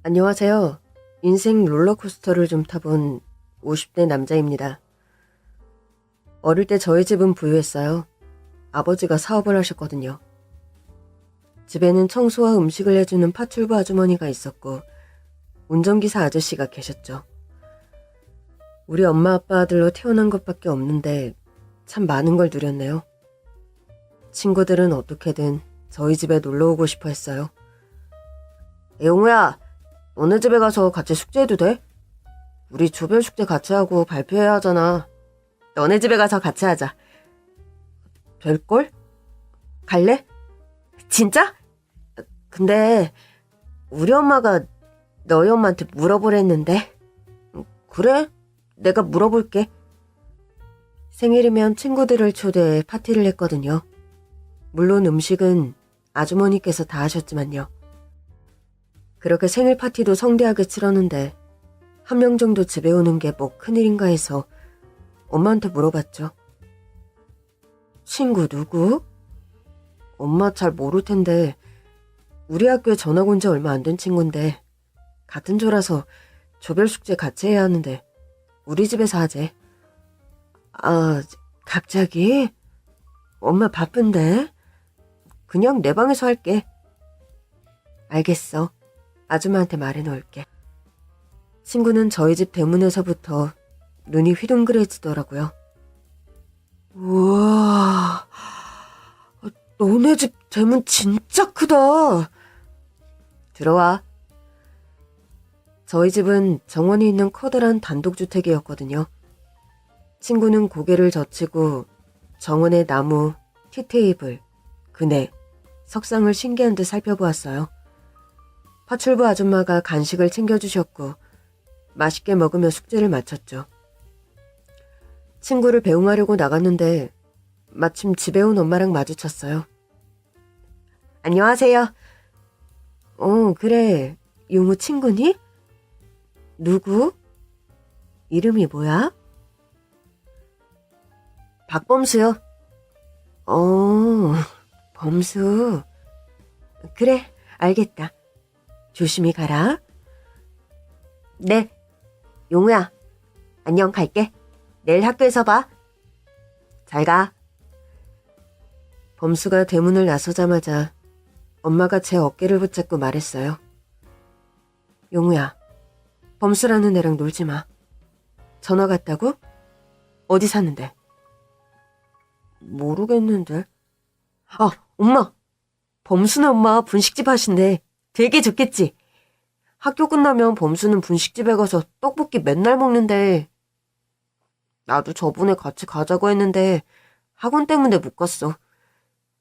안녕하세요. 인생 롤러코스터를 좀 타본 50대 남자입니다. 어릴 때 저희 집은 부유했어요. 아버지가 사업을 하셨거든요. 집에는 청소와 음식을 해주는 파출부 아주머니가 있었고 운전기사 아저씨가 계셨죠. 우리 엄마 아빠 아들로 태어난 것밖에 없는데 참 많은 걸 누렸네요. 친구들은 어떻게든 저희 집에 놀러오고 싶어 했어요. 영우야, 너네 집에 가서 같이 숙제해도 돼? 우리 조별 숙제 같이 하고 발표해야 하잖아. 너네 집에 가서 같이 하자. 될걸? 갈래? 진짜? 근데 우리 엄마가 너희 엄마한테 물어보랬는데. 그래? 내가 물어볼게. 생일이면 친구들을 초대해 파티를 했거든요. 물론 음식은 아주머니께서 다 하셨지만요. 그렇게 생일 파티도 성대하게 치렀는데 한 명 정도 집에 오는 게 뭐 큰일인가 해서 엄마한테 물어봤죠. 친구 누구? 엄마 잘 모를 텐데 우리 학교에 전학 온 지 얼마 안 된 친구인데 같은 조라서 조별 숙제 같이 해야 하는데 우리 집에서 하재. 아, 갑자기? 엄마 바쁜데? 그냥 내 방에서 할게. 알겠어. 아줌마한테 말해놓을게. 친구는 저희 집 대문에서부터 눈이 휘둥그레지더라고요. 우와, 너네 집 대문 진짜 크다. 들어와. 저희 집은 정원이 있는 커다란 단독주택이었거든요. 친구는 고개를 젖히고 정원의 나무, 티테이블, 그네, 석상을 신기한 듯 살펴보았어요. 파출부 아줌마가 간식을 챙겨주셨고 맛있게 먹으며 숙제를 마쳤죠. 친구를 배웅하려고 나갔는데 마침 집에 온 엄마랑 마주쳤어요. 안녕하세요. 그래. 용우 친구니? 누구? 이름이 뭐야? 박범수요. 범수. 그래, 알겠다. 조심히 가라. 네. 용우야, 안녕, 갈게. 내일 학교에서 봐. 잘 가. 범수가 대문을 나서자마자 엄마가 제 어깨를 붙잡고 말했어요. 용우야, 범수라는 애랑 놀지 마. 전화 갔다고? 어디 사는데? 모르겠는데. 아, 엄마. 범수네 엄마 분식집 하신대. 되게 좋겠지? 학교 끝나면 범수는 분식집에 가서 떡볶이 맨날 먹는데 나도 저번에 같이 가자고 했는데 학원 때문에 못 갔어.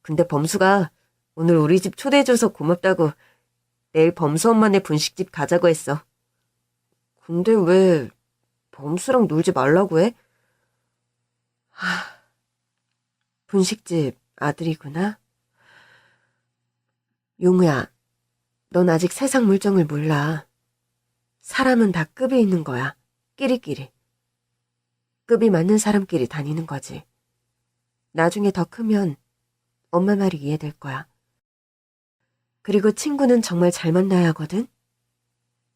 근데 범수가 오늘 우리 집 초대해줘서 고맙다고 내일 범수 엄마네 분식집 가자고 했어. 근데 왜 범수랑 놀지 말라고 해? 분식집 아들이구나. 용우야, 넌 아직 세상 물정을 몰라. 사람은 다 급이 있는 거야. 끼리끼리. 급이 맞는 사람끼리 다니는 거지. 나중에 더 크면 엄마 말이 이해될 거야. 그리고 친구는 정말 잘 만나야 하거든.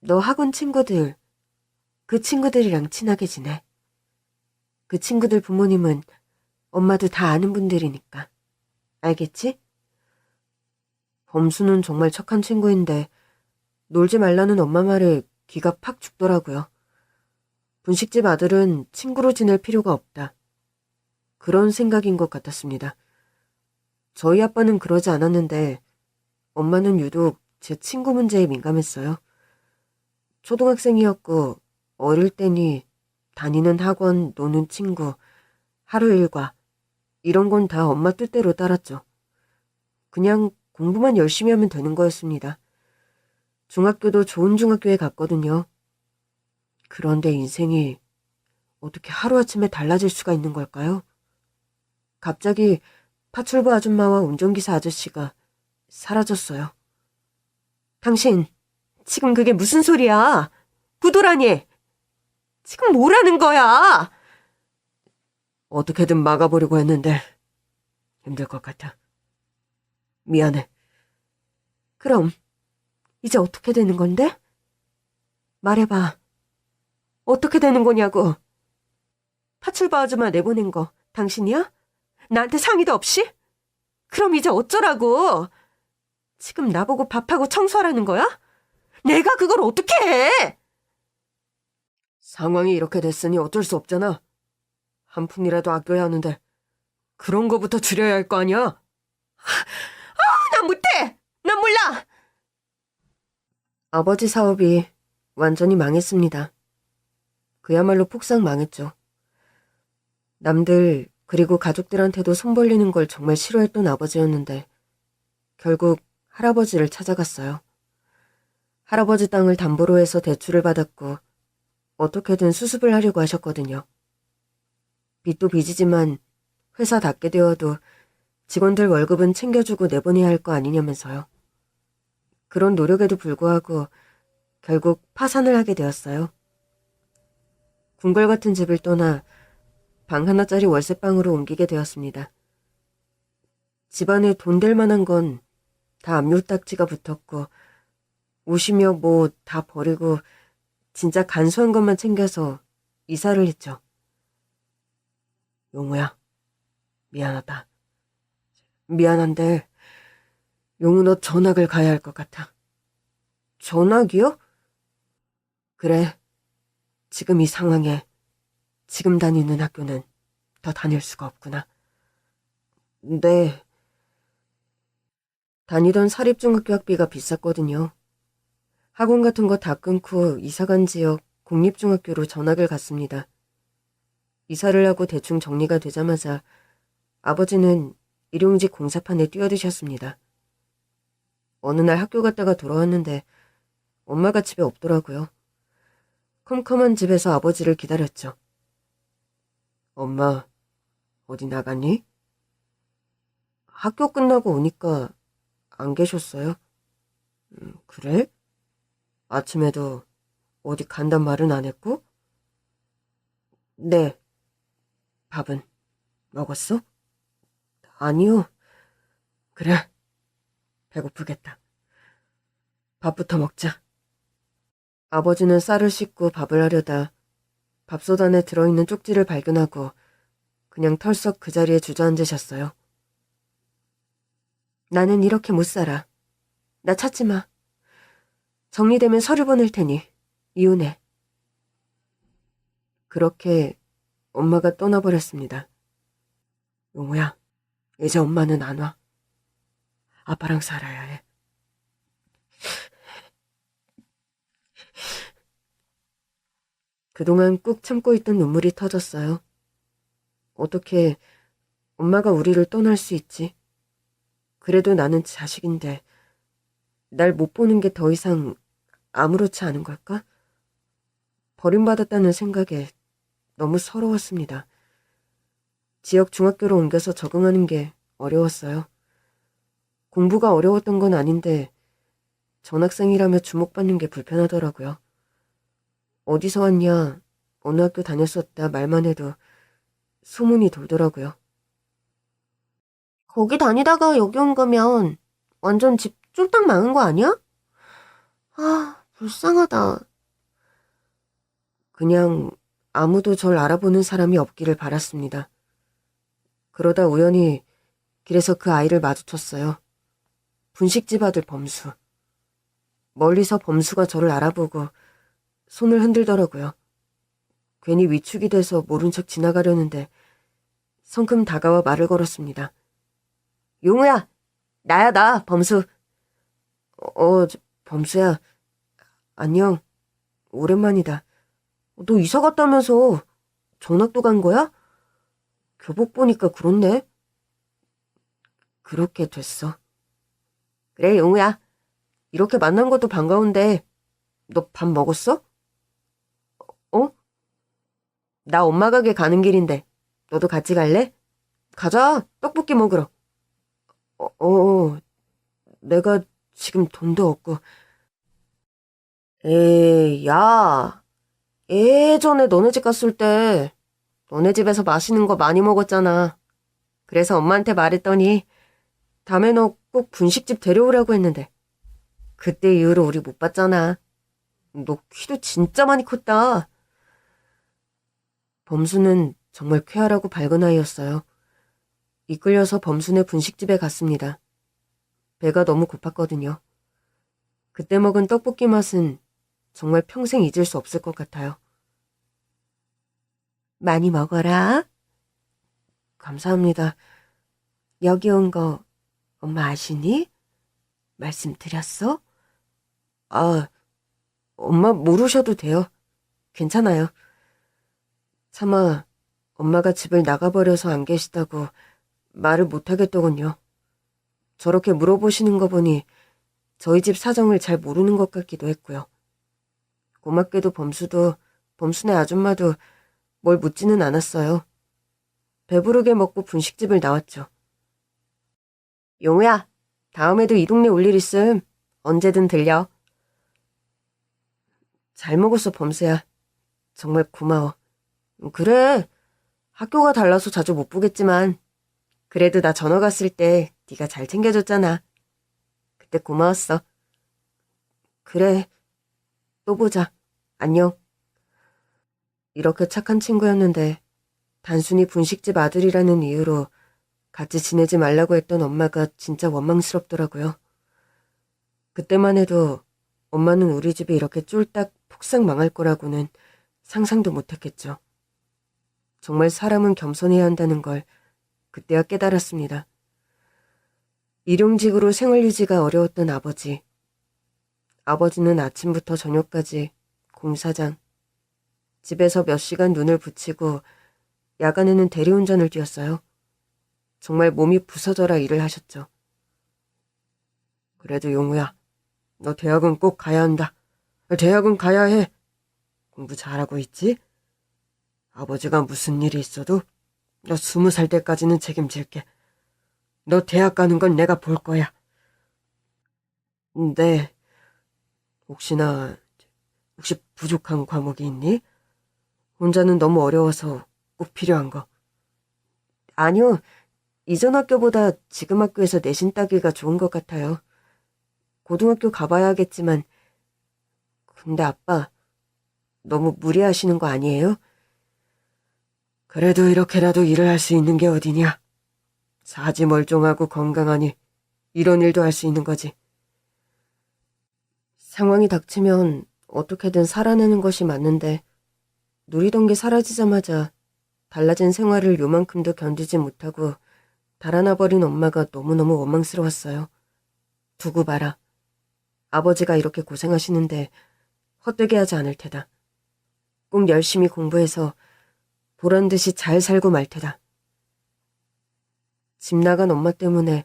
너 학원 친구들, 그 친구들이랑 친하게 지내. 그 친구들 부모님은 엄마도 다 아는 분들이니까. 알겠지? 범수는 정말 착한 친구인데 놀지 말라는 엄마 말에 귀가 팍 죽더라고요. 분식집 아들은 친구로 지낼 필요가 없다. 그런 생각인 것 같았습니다. 저희 아빠는 그러지 않았는데 엄마는 유독 제 친구 문제에 민감했어요. 초등학생이었고 어릴 때니 다니는 학원, 노는 친구, 하루 일과 이런 건 다 엄마 뜻대로 따랐죠. 그냥 공부만 열심히 하면 되는 거였습니다. 중학교도 좋은 중학교에 갔거든요. 그런데 인생이 어떻게 하루아침에 달라질 수가 있는 걸까요? 갑자기 파출부 아줌마와 운전기사 아저씨가 사라졌어요. 당신, 지금 그게 무슨 소리야? 부도라니! 지금 뭐라는 거야? 어떻게든 막아보려고 했는데 힘들 것 같아. 미안해. 그럼 이제 어떻게 되는 건데? 말해봐. 어떻게 되는 거냐고. 파출부 아줌마 내보낸 거 당신이야? 나한테 상의도 없이? 그럼 이제 어쩌라고? 지금 나보고 밥하고 청소하라는 거야? 내가 그걸 어떻게 해? 상황이 이렇게 됐으니 어쩔 수 없잖아. 한 푼이라도 아껴야 하는데 그런 거부터 줄여야 할 거 아니야? 난 못해! 난 몰라! 아버지 사업이 완전히 망했습니다. 그야말로 폭삭 망했죠. 남들 그리고 가족들한테도 손 벌리는 걸 정말 싫어했던 아버지였는데 결국 할아버지를 찾아갔어요. 할아버지 땅을 담보로 해서 대출을 받았고 어떻게든 수습을 하려고 하셨거든요. 빚도 빚이지만 회사 닫게 되어도 직원들 월급은 챙겨주고 내보내야 할 거 아니냐면서요. 그런 노력에도 불구하고 결국 파산을 하게 되었어요. 궁궐 같은 집을 떠나 방 하나짜리 월세방으로 옮기게 되었습니다. 집안에 돈 될 만한 건 다 압류딱지가 붙었고 옷이며 뭐 다 버리고 진짜 간소한 것만 챙겨서 이사를 했죠. 용우야, 미안하다. 미안한데 용우 너 전학을 가야 할 것 같아. 전학이요? 그래. 지금 이 상황에 지금 다니는 학교는 더 다닐 수가 없구나. 네. 다니던 사립중학교 학비가 비쌌거든요. 학원 같은 거 다 끊고 이사간 지역 공립중학교로 전학을 갔습니다. 이사를 하고 대충 정리가 되자마자 아버지는 일용직 공사판에 뛰어드셨습니다. 어느 날 학교 갔다가 돌아왔는데 엄마가 집에 없더라고요. 컴컴한 집에서 아버지를 기다렸죠. 엄마, 어디 나갔니? 학교 끝나고 오니까 안 계셨어요. 그래? 아침에도 어디 간단 말은 안 했고? 네. 밥은 먹었어? 아니요. 그래. 배고프겠다. 밥부터 먹자. 아버지는 쌀을 씻고 밥을 하려다 밥솥 안에 들어있는 쪽지를 발견하고 그냥 털썩 그 자리에 주저앉으셨어요. 나는 이렇게 못 살아. 나 찾지 마. 정리되면 서류 보낼 테니 이혼해. 그렇게 엄마가 떠나버렸습니다. 용우야, 이제 엄마는 안 와. 아빠랑 살아야 해. 그동안 꾹 참고 있던 눈물이 터졌어요. 어떻게 엄마가 우리를 떠날 수 있지? 그래도 나는 자식인데 날 못 보는 게 더 이상 아무렇지 않은 걸까? 버림받았다는 생각에 너무 서러웠습니다. 지역 중학교로 옮겨서 적응하는 게 어려웠어요. 공부가 어려웠던 건 아닌데 전학생이라며 주목받는 게 불편하더라고요. 어디서 왔냐, 어느 학교 다녔었다 말만 해도 소문이 돌더라고요. 거기 다니다가 여기 온 거면 완전 집 쫄딱 망한 거 아니야? 아, 불쌍하다. 그냥 아무도 절 알아보는 사람이 없기를 바랐습니다. 그러다 우연히 길에서 그 아이를 마주쳤어요. 분식집 아들 범수. 멀리서 범수가 저를 알아보고 손을 흔들더라고요. 괜히 위축이 돼서 모른 척 지나가려는데 성큼 다가와 말을 걸었습니다. 용우야, 나야 나, 범수. 범수야. 안녕. 오랜만이다. 너 이사 갔다면서 전학도 간 거야? 교복 보니까 그렇네. 그렇게 됐어. 그래, 용우야. 이렇게 만난 것도 반가운데 너 밥 먹었어? 어? 나 엄마 가게 가는 길인데 너도 같이 갈래? 가자, 떡볶이 먹으러. 내가 지금 돈도 없고. 에이, 야. 예전에 너네 집 갔을 때 너네 집에서 맛있는 거 많이 먹었잖아. 그래서 엄마한테 말했더니 다음에 너 꼭 분식집 데려오라고 했는데 그때 이후로 우리 못 봤잖아. 너 키도 진짜 많이 컸다. 범수는 정말 쾌활하고 밝은 아이였어요. 이끌려서 범수네 분식집에 갔습니다. 배가 너무 고팠거든요. 그때 먹은 떡볶이 맛은 정말 평생 잊을 수 없을 것 같아요. 많이 먹어라. 감사합니다. 여기 온 거 엄마 아시니? 말씀드렸어? 아, 엄마 모르셔도 돼요. 괜찮아요. 차마 엄마가 집을 나가버려서 안 계시다고 말을 못하겠더군요. 저렇게 물어보시는 거 보니 저희 집 사정을 잘 모르는 것 같기도 했고요. 고맙게도 범수도 범수네 아줌마도 뭘 묻지는 않았어요. 배부르게 먹고 분식집을 나왔죠. 용우야, 다음에도 이 동네 올 일 있음 언제든 들려. 잘 먹었어, 범수야. 정말 고마워. 그래, 학교가 달라서 자주 못 보겠지만 그래도 나 전화 갔을 때 네가 잘 챙겨줬잖아. 그때 고마웠어. 그래, 또 보자. 안녕. 이렇게 착한 친구였는데 단순히 분식집 아들이라는 이유로 같이 지내지 말라고 했던 엄마가 진짜 원망스럽더라고요. 그때만 해도 엄마는 우리 집이 이렇게 쫄딱 폭삭 망할 거라고는 상상도 못했겠죠. 정말 사람은 겸손해야 한다는 걸 그때야 깨달았습니다. 일용직으로 생활유지가 어려웠던 아버지. 아버지는 아침부터 저녁까지 공사장, 집에서 몇 시간 눈을 붙이고 야간에는 대리운전을 뛰었어요. 정말 몸이 부서져라 일을 하셨죠. 그래도 용우야, 너 대학은 꼭 가야 한다. 대학은 가야 해. 공부 잘하고 있지? 아버지가 무슨 일이 있어도 너 20살 때까지는 책임질게. 너 대학 가는 건 내가 볼 거야. 네, 혹시 부족한 과목이 있니? 혼자는 너무 어려워서 꼭 필요한 거. 아니요, 이전 학교보다 지금 학교에서 내신 따기가 좋은 것 같아요. 고등학교 가봐야겠지만, 근데 아빠, 너무 무리하시는 거 아니에요? 그래도 이렇게라도 일을 할 수 있는 게 어디냐? 사지 멀쩡하고 건강하니 이런 일도 할 수 있는 거지. 상황이 닥치면 어떻게든 살아내는 것이 맞는데 누리던 게 사라지자마자 달라진 생활을 요만큼도 견디지 못하고 달아나버린 엄마가 너무너무 원망스러웠어요. 두고 봐라. 아버지가 이렇게 고생하시는데 헛되게 하지 않을 테다. 꼭 열심히 공부해서 보란듯이 잘 살고 말 테다. 집 나간 엄마 때문에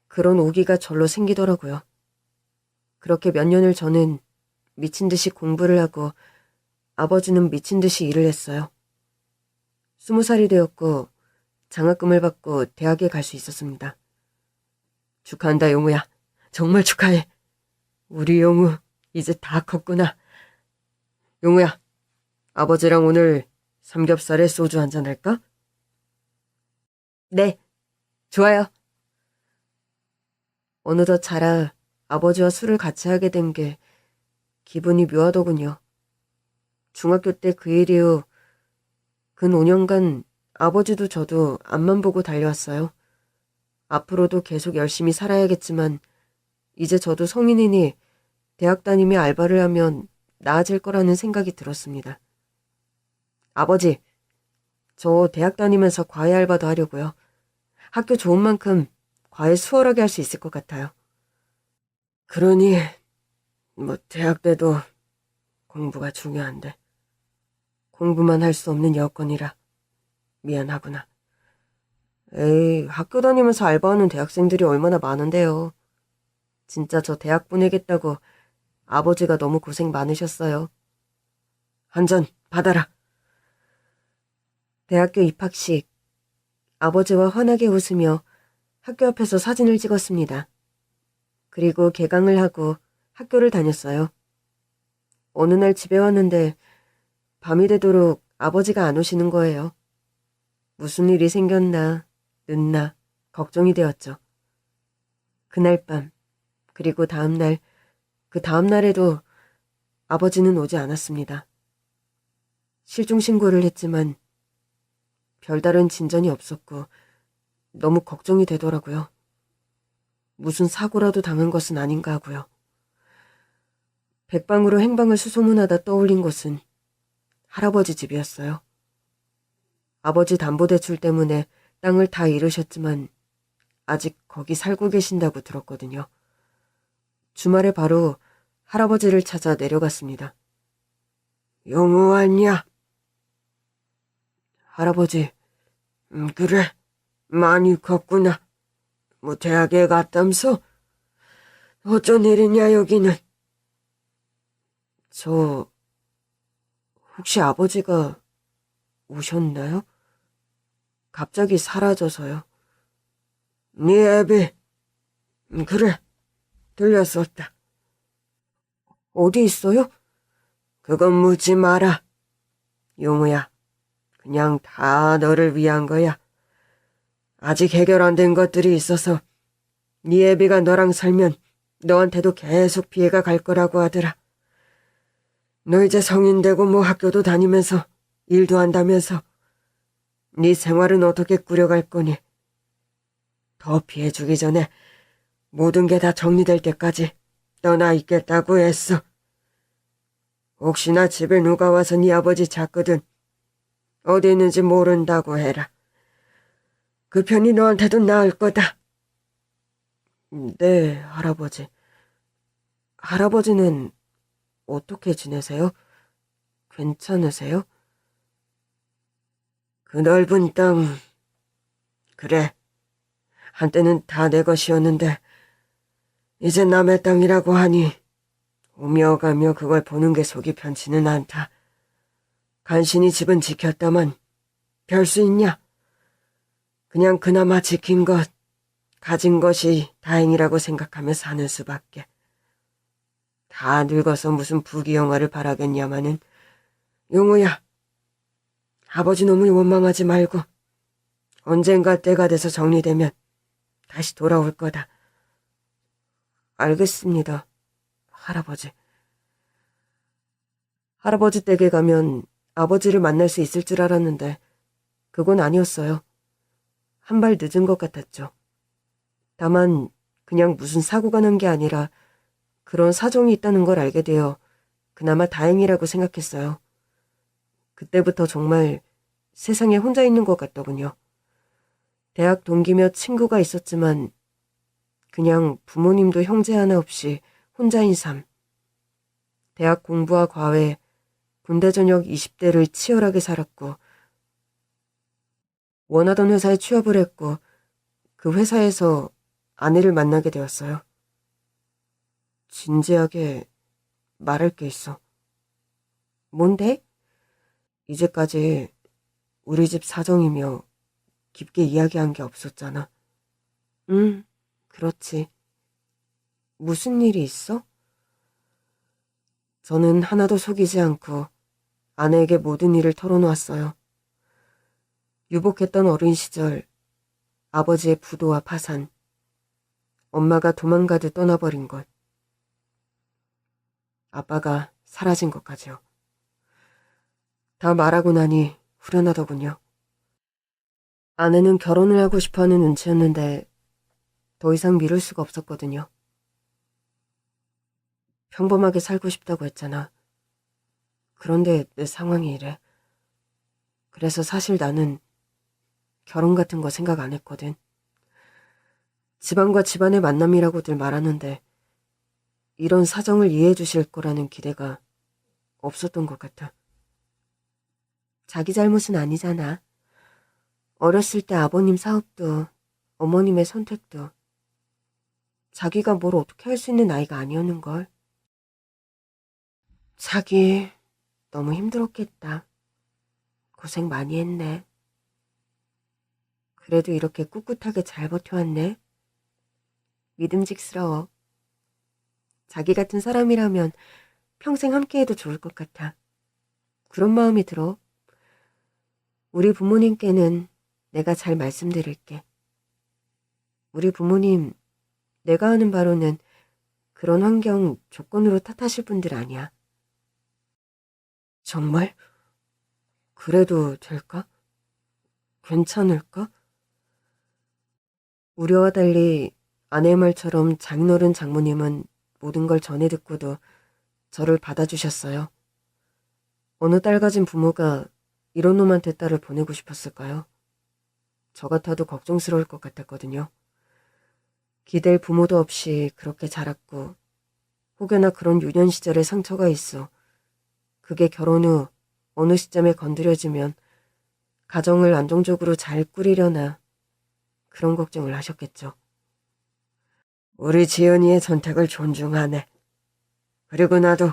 그런 오기가 절로 생기더라고요. 그렇게 몇 년을 저는 미친 듯이 공부를 하고 아버지는 미친 듯이 일을 했어요. 20살이 되었고 장학금을 받고 대학에 갈 수 있었습니다. 축하한다, 용우야. 정말 축하해. 우리 용우 이제 다 컸구나. 용우야, 아버지랑 오늘 삼겹살에 소주 한잔 할까? 네, 좋아요. 어느덧 자라 아버지와 술을 같이 하게 된 게 기분이 묘하더군요. 중학교 때 그 일 이후 근 5년간 아버지도 저도 앞만 보고 달려왔어요. 앞으로도 계속 열심히 살아야겠지만 이제 저도 성인이니 대학 다니며 알바를 하면 나아질 거라는 생각이 들었습니다. 아버지, 저 대학 다니면서 과외 알바도 하려고요. 학교 좋은 만큼 과외 수월하게 할 수 있을 것 같아요. 그러니 대학 때도 공부가 중요한데 공부만 할 수 없는 여건이라 미안하구나. 에이, 학교 다니면서 알바하는 대학생들이 얼마나 많은데요. 진짜 저 대학 보내겠다고 아버지가 너무 고생 많으셨어요. 한 잔 받아라. 대학교 입학식, 아버지와 환하게 웃으며 학교 앞에서 사진을 찍었습니다. 그리고 개강을 하고 학교를 다녔어요. 어느 날 집에 왔는데 밤이 되도록 아버지가 안 오시는 거예요. 무슨 일이 생겼나, 늦나, 걱정이 되었죠. 그날 밤, 그리고 다음날, 그 다음날에도 아버지는 오지 않았습니다. 실종 신고를 했지만 별다른 진전이 없었고 너무 걱정이 되더라고요. 무슨 사고라도 당한 것은 아닌가 하고요. 백방으로 행방을 수소문하다 떠올린 곳은 할아버지 집이었어요. 아버지 담보대출 때문에 땅을 다 잃으셨지만 아직 거기 살고 계신다고 들었거든요. 주말에 바로 할아버지를 찾아 내려갔습니다. 영우 왔냐? 할아버지, 그래, 많이 컸구나. 뭐 대학에 갔담서? 어쩐 일이냐 여기는? 저... 혹시 아버지가 오셨나요? 갑자기 사라져서요. 네 애비, 그래, 들렸었다. 어디 있어요? 그건 묻지 마라. 용우야, 그냥 다 너를 위한 거야. 아직 해결 안 된 것들이 있어서 네 애비가 너랑 살면 너한테도 계속 피해가 갈 거라고 하더라. 너 이제 성인 되고 뭐 학교도 다니면서 일도 한다면서 네 생활은 어떻게 꾸려갈 거니? 더 피해 주기 전에 모든 게 다 정리될 때까지 떠나 있겠다고 했어. 혹시나 집에 누가 와서 네 아버지 찾거든 어디 있는지 모른다고 해라. 그 편이 너한테도 나을 거다. 네, 할아버지. 할아버지는 어떻게 지내세요? 괜찮으세요? 그 넓은 땅, 그래. 한때는 다 내 것이었는데 이제 남의 땅이라고 하니 오며 가며 그걸 보는 게 속이 편치는 않다. 간신히 집은 지켰다만 별 수 있냐? 그냥 그나마 지킨 것, 가진 것이 다행이라고 생각하며 사는 수밖에. 다 늙어서 무슨 부귀영화를 바라겠냐마는 용우야, 아버지 너무 원망하지 말고 언젠가 때가 돼서 정리되면 다시 돌아올 거다. 알겠습니다, 할아버지. 할아버지 댁에 가면 아버지를 만날 수 있을 줄 알았는데 그건 아니었어요. 한 발 늦은 것 같았죠. 다만 그냥 무슨 사고가 난 게 아니라 그런 사정이 있다는 걸 알게 되어 그나마 다행이라고 생각했어요. 그때부터 정말 세상에 혼자 있는 것 같더군요. 대학 동기며 친구가 있었지만 그냥 부모님도 형제 하나 없이 혼자인 삶. 대학 공부와 과외, 군대 전역 20대를 치열하게 살았고 원하던 회사에 취업을 했고 그 회사에서 아내를 만나게 되었어요. 진지하게 말할 게 있어. 뭔데? 이제까지 우리 집 사정이며 깊게 이야기한 게 없었잖아. 그렇지. 무슨 일이 있어? 저는 하나도 속이지 않고 아내에게 모든 일을 털어놓았어요. 유복했던 어린 시절, 아버지의 부도와 파산, 엄마가 도망가듯 떠나버린 것, 아빠가 사라진 것까지요. 다 말하고 나니 후련하더군요. 아내는 결혼을 하고 싶어하는 눈치였는데 더 이상 미룰 수가 없었거든요. 평범하게 살고 싶다고 했잖아. 그런데 내 상황이 이래. 그래서 사실 나는 결혼 같은 거 생각 안 했거든. 집안과 집안의 만남이라고들 말하는데 이런 사정을 이해해 주실 거라는 기대가 없었던 것 같아. 자기 잘못은 아니잖아. 어렸을 때 아버님 사업도 어머님의 선택도 자기가 뭘 어떻게 할 수 있는 나이가 아니었는걸. 자기 너무 힘들었겠다. 고생 많이 했네. 그래도 이렇게 꿋꿋하게 잘 버텨왔네. 믿음직스러워. 자기 같은 사람이라면 평생 함께해도 좋을 것 같아. 그런 마음이 들어. 우리 부모님께는 내가 잘 말씀드릴게. 우리 부모님, 내가 아는 바로는 그런 환경 조건으로 탓하실 분들 아니야. 정말? 그래도 될까? 괜찮을까? 우려와 달리 아내의 말처럼 장인어른 장모님은 모든 걸 전해 듣고도 저를 받아주셨어요. 어느 딸 가진 부모가 이런 놈한테 딸을 보내고 싶었을까요? 저 같아도 걱정스러울 것 같았거든요. 기댈 부모도 없이 그렇게 자랐고 혹여나 그런 유년 시절에 상처가 있어 그게 결혼 후 어느 시점에 건드려지면 가정을 안정적으로 잘 꾸리려나 그런 걱정을 하셨겠죠. 우리 지연이의 선택을 존중하네. 그리고 나도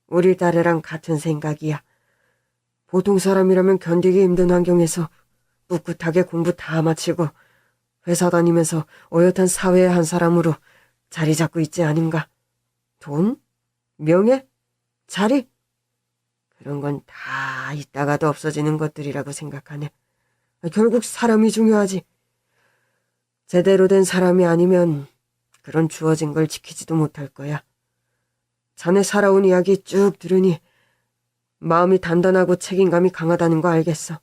우리 딸애랑 같은 생각이야. 보통 사람이라면 견디기 힘든 환경에서 꿋꿋하게 공부 다 마치고 회사 다니면서 어엿한 사회의 한 사람으로 자리 잡고 있지 않은가. 돈? 명예? 자리? 그런 건 다 있다가도 없어지는 것들이라고 생각하네. 결국 사람이 중요하지. 제대로 된 사람이 아니면 그런 주어진 걸 지키지도 못할 거야. 자네 살아온 이야기 쭉 들으니 마음이 단단하고 책임감이 강하다는 거 알겠어.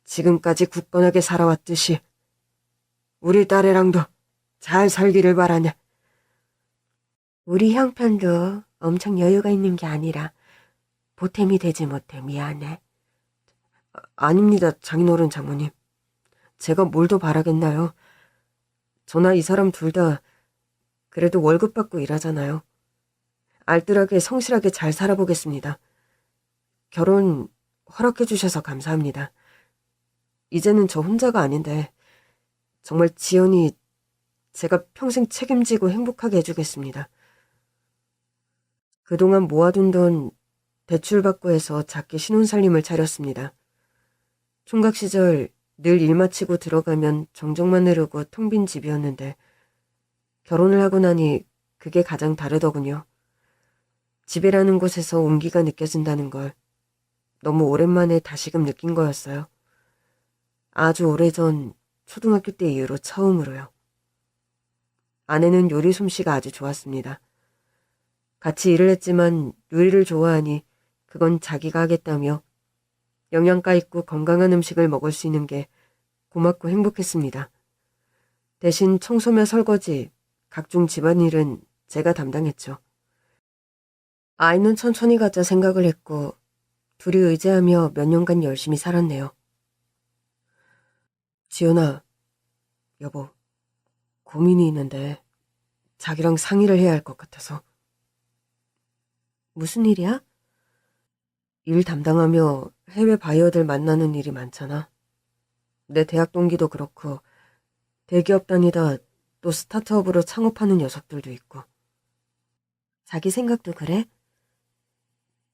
지금까지 굳건하게 살아왔듯이 우리 딸애랑도 잘 살기를 바라네. 우리 형편도 엄청 여유가 있는 게 아니라 보탬이 되지 못해 미안해. 아닙니다, 장인어른 장모님. 제가 뭘 더 바라겠나요? 저나 이 사람 둘 다 그래도 월급 받고 일하잖아요. 알뜰하게 성실하게 잘 살아보겠습니다. 결혼 허락해 주셔서 감사합니다. 이제는 저 혼자가 아닌데 정말 지연이 제가 평생 책임지고 행복하게 해주겠습니다. 그동안 모아둔 돈 대출받고 해서 작게 신혼살림을 차렸습니다. 총각 시절 늘 일 마치고 들어가면 정적만 흐르고 텅 빈 집이었는데 결혼을 하고 나니 그게 가장 다르더군요. 집이라는 곳에서 온기가 느껴진다는 걸 너무 오랜만에 다시금 느낀 거였어요. 아주 오래전 초등학교 때 이후로 처음으로요. 아내는 요리 솜씨가 아주 좋았습니다. 같이 일을 했지만 요리를 좋아하니 그건 자기가 하겠다며 영양가 있고 건강한 음식을 먹을 수 있는 게 고맙고 행복했습니다. 대신 청소며 설거지, 각종 집안일은 제가 담당했죠. 아이는 천천히 갖자 생각을 했고 둘이 의지하며 몇 년간 열심히 살았네요. 지연아, 여보, 고민이 있는데 자기랑 상의를 해야 할 것 같아서. 무슨 일이야? 일 담당하며 해외 바이어들 만나는 일이 많잖아. 내 대학 동기도 그렇고 대기업 다니다 또 스타트업으로 창업하는 녀석들도 있고. 자기 생각도 그래?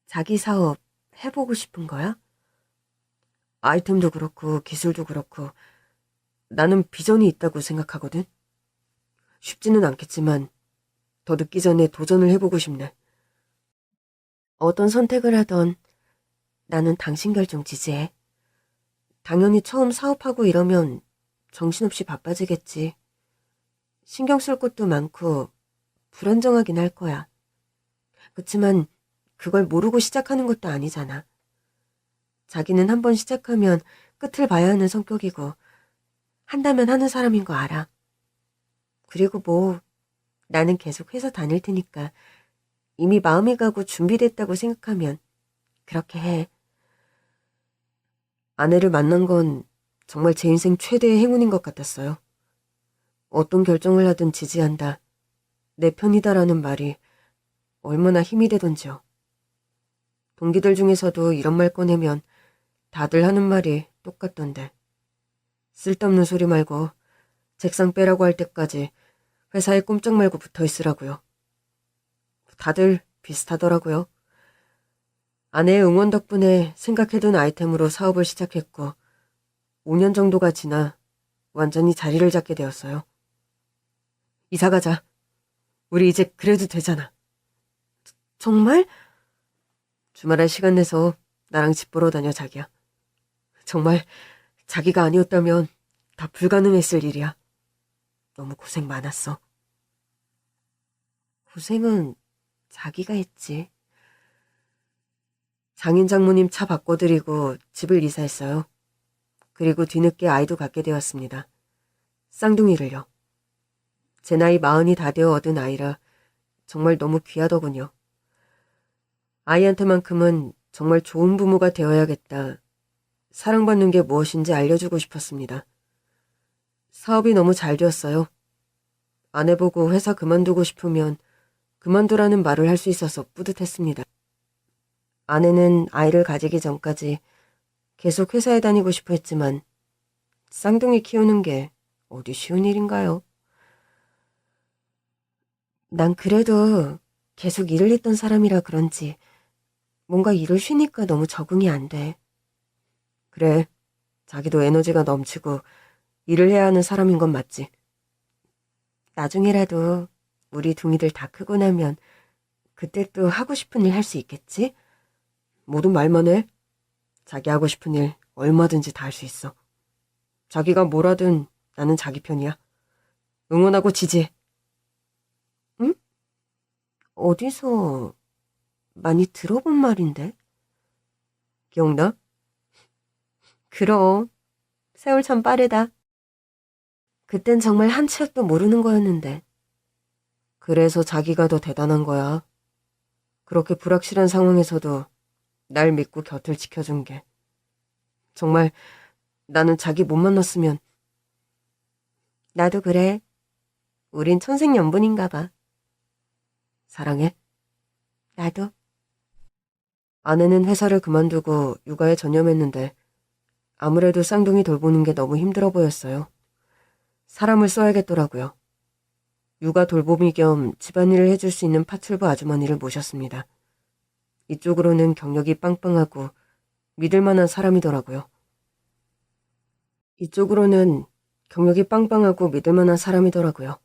자기 사업 해보고 싶은 거야? 아이템도 그렇고 기술도 그렇고 나는 비전이 있다고 생각하거든. 쉽지는 않겠지만 더 늦기 전에 도전을 해보고 싶네. 어떤 선택을 하던 나는 당신 결정 지지해. 당연히 처음 사업하고 이러면 정신없이 바빠지겠지. 신경 쓸 것도 많고 불안정하긴 할 거야. 그치만 그걸 모르고 시작하는 것도 아니잖아. 자기는 한번 시작하면 끝을 봐야 하는 성격이고 한다면 하는 사람인 거 알아. 그리고 뭐 나는 계속 회사 다닐 테니까 이미 마음이 가고 준비됐다고 생각하면 그렇게 해. 아내를 만난 건 정말 제 인생 최대의 행운인 것 같았어요. 어떤 결정을 하든 지지한다. 내 편이다라는 말이 얼마나 힘이 되던지요. 동기들 중에서도 이런 말 꺼내면 다들 하는 말이 똑같던데. 쓸데없는 소리 말고 책상 빼라고 할 때까지 회사에 꼼짝 말고 붙어 있으라고요. 다들 비슷하더라고요. 아내의 응원 덕분에 생각해둔 아이템으로 사업을 시작했고 5년 정도가 지나 완전히 자리를 잡게 되었어요. 이사 가자. 우리 이제 그래도 되잖아. 정말? 주말에 시간 내서 나랑 집 보러 다녀, 자기야. 정말 자기가 아니었다면 다 불가능했을 일이야. 너무 고생 많았어. 고생은 자기가 했지. 장인 장모님 차 바꿔드리고 집을 이사했어요. 그리고 뒤늦게 아이도 갖게 되었습니다. 쌍둥이를요. 제 나이 40이 다 되어 얻은 아이라 정말 너무 귀하더군요. 아이한테만큼은 정말 좋은 부모가 되어야겠다. 사랑받는 게 무엇인지 알려주고 싶었습니다. 사업이 너무 잘 되었어요. 아내 보고 회사 그만두고 싶으면 그만두라는 말을 할 수 있어서 뿌듯했습니다. 아내는 아이를 가지기 전까지 계속 회사에 다니고 싶어 했지만 쌍둥이 키우는 게 어디 쉬운 일인가요? 난 그래도 계속 일을 했던 사람이라 그런지 뭔가 일을 쉬니까 너무 적응이 안 돼. 그래, 자기도 에너지가 넘치고 일을 해야 하는 사람인 건 맞지. 나중에라도 우리 둥이들 다 크고 나면 그때 또 하고 싶은 일 할 수 있겠지? 모두 말만 해. 자기 하고 싶은 일 얼마든지 다 할 수 있어. 자기가 뭘 하든 나는 자기 편이야. 응원하고 지지해. 응? 어디서 많이 들어본 말인데? 기억나? 그럼. 세월 참 빠르다. 그땐 정말 한 치 앞도 모르는 거였는데. 그래서 자기가 더 대단한 거야. 그렇게 불확실한 상황에서도 날 믿고 곁을 지켜준 게. 정말 나는 자기 못 만났으면. 나도 그래. 우린 천생연분인가 봐. 사랑해. 나도. 아내는 회사를 그만두고 육아에 전념했는데 아무래도 쌍둥이 돌보는 게 너무 힘들어 보였어요. 사람을 써야겠더라고요. 육아 돌보미 겸 집안일을 해줄 수 있는 파출부 아주머니를 모셨습니다. 이쪽으로는 경력이 빵빵하고 믿을 만한 사람이더라고요. 이쪽으로는 경력이 빵빵하고 믿을 만한 사람이더라고요.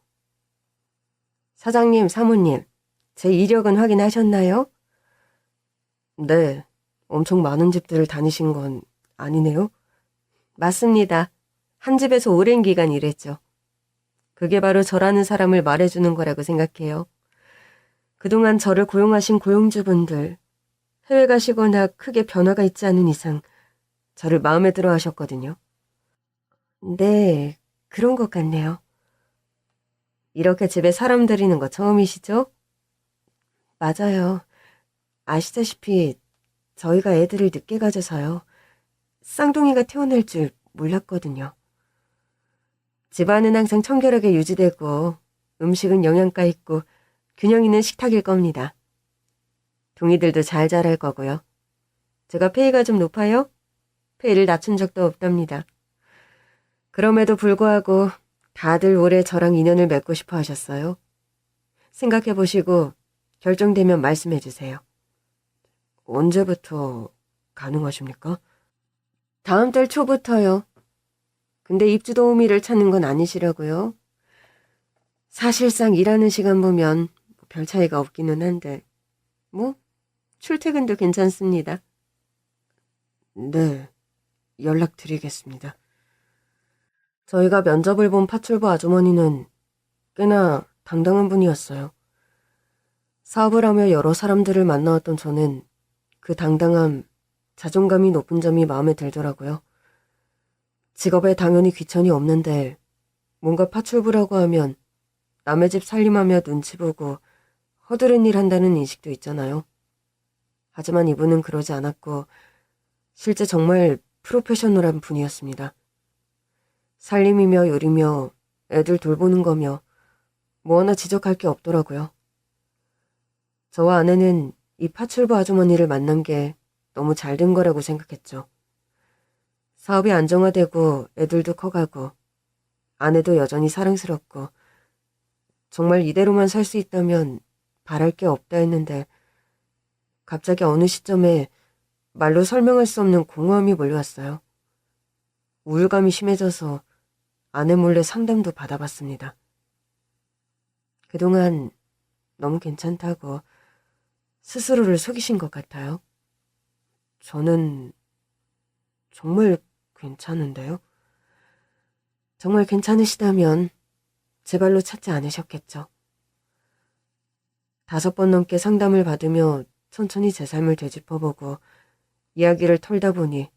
사장님, 사모님, 제 이력은 확인하셨나요? 네, 엄청 많은 집들을 다니신 건 아니네요. 맞습니다. 한 집에서 오랜 기간 일했죠. 그게 바로 저라는 사람을 말해주는 거라고 생각해요. 그동안 저를 고용하신 고용주분들, 해외 가시거나 크게 변화가 있지 않은 이상 저를 마음에 들어 하셨거든요. 네, 그런 것 같네요. 이렇게 집에 사람 들이는 거 처음이시죠? 맞아요. 아시다시피 저희가 애들을 늦게 가져서요. 쌍둥이가 태어날 줄 몰랐거든요. 집안은 항상 청결하게 유지되고 음식은 영양가 있고 균형 있는 식탁일 겁니다. 동이들도 잘 자랄 거고요. 제가 페이가 좀 높아요? 페이를 낮춘 적도 없답니다. 그럼에도 불구하고 다들 올해 저랑 인연을 맺고 싶어 하셨어요. 생각해보시고 결정되면 말씀해주세요. 언제부터 가능하십니까? 다음 달 초부터요. 근데 입주 도우미를 찾는 건 아니시라고요? 사실상 일하는 시간 보면 별 차이가 없기는 한데 뭐 출퇴근도 괜찮습니다. 네, 연락드리겠습니다. 저희가 면접을 본 파출부 아주머니는 꽤나 당당한 분이었어요. 사업을 하며 여러 사람들을 만나왔던 저는 그 당당함, 자존감이 높은 점이 마음에 들더라고요. 직업에 당연히 귀천이 없는데 뭔가 파출부라고 하면 남의 집 살림하며 눈치 보고 허드렛 일 한다는 인식도 있잖아요. 하지만 이분은 그러지 않았고 실제 정말 프로페셔널한 분이었습니다. 살림이며 요리며 애들 돌보는 거며 뭐 하나 지적할 게 없더라고요. 저와 아내는 이 파출부 아주머니를 만난 게 너무 잘 된 거라고 생각했죠. 사업이 안정화되고 애들도 커가고 아내도 여전히 사랑스럽고 정말 이대로만 살 수 있다면 바랄 게 없다 했는데 갑자기 어느 시점에 말로 설명할 수 없는 공허함이 몰려왔어요. 우울감이 심해져서 아내 몰래 상담도 받아봤습니다. 그동안 너무 괜찮다고 스스로를 속이신 것 같아요. 저는 정말 괜찮은데요. 정말 괜찮으시다면 제 발로 찾지 않으셨겠죠. 5번 넘게 상담을 받으며 천천히 제 삶을 되짚어보고 이야기를 털다 보니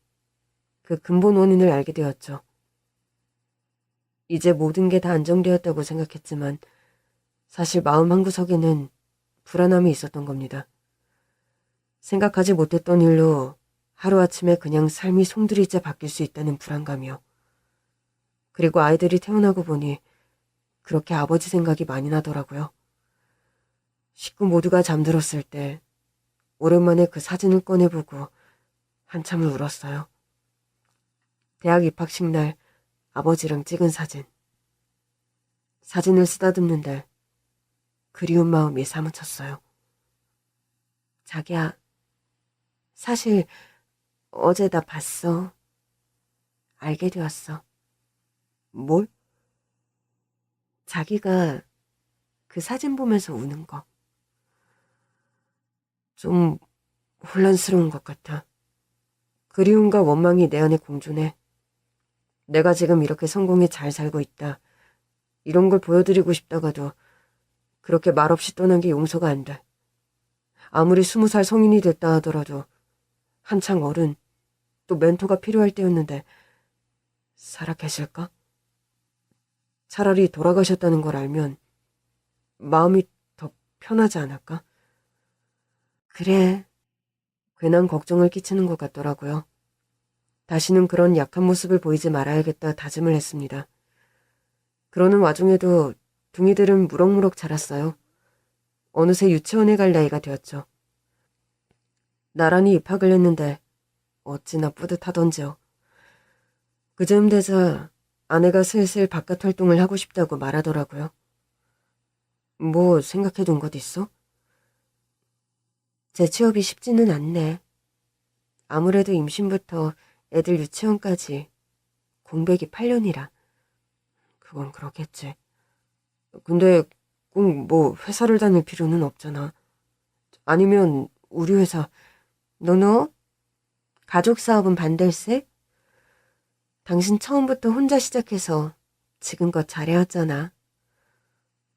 그 근본 원인을 알게 되었죠. 이제 모든 게 다 안정되었다고 생각했지만 사실 마음 한구석에는 불안함이 있었던 겁니다. 생각하지 못했던 일로 하루아침에 그냥 삶이 송두리째 바뀔 수 있다는 불안감이요. 그리고 아이들이 태어나고 보니 그렇게 아버지 생각이 많이 나더라고요. 식구 모두가 잠들었을 때 오랜만에 그 사진을 꺼내보고 한참을 울었어요. 대학 입학식 날 아버지랑 찍은 사진. 사진을 쓰다듬는데 그리운 마음이 사무쳤어요. 자기야, 사실 어제 나 봤어. 알게 되었어. 뭘? 자기가 그 사진 보면서 우는 거. 좀 혼란스러운 것 같아. 그리움과 원망이 내 안에 공존해. 내가 지금 이렇게 성공해 잘 살고 있다. 이런 걸 보여드리고 싶다가도 그렇게 말없이 떠난 게 용서가 안 돼. 아무리 20살 성인이 됐다 하더라도 한창 어른, 또 멘토가 필요할 때였는데 살아 계실까? 차라리 돌아가셨다는 걸 알면 마음이 더 편하지 않을까? 그래, 괜한 걱정을 끼치는 것 같더라고요. 다시는 그런 약한 모습을 보이지 말아야겠다 다짐을 했습니다. 그러는 와중에도 둥이들은 무럭무럭 자랐어요. 어느새 유치원에 갈 나이가 되었죠. 나란히 입학을 했는데 어찌나 뿌듯하던지요. 그즈음 되자 아내가 슬슬 바깥 활동을 하고 싶다고 말하더라고요. 뭐 생각해둔 것 있어? 제 취업이 쉽지는 않네. 아무래도 임신부터 애들 유치원까지 공백이 8년이라. 그건 그렇겠지. 근데 꼭 뭐 회사를 다닐 필요는 없잖아. 아니면 우리 회사, 너너? 가족 사업은 반댈세? 당신 처음부터 혼자 시작해서 지금껏 잘해왔잖아.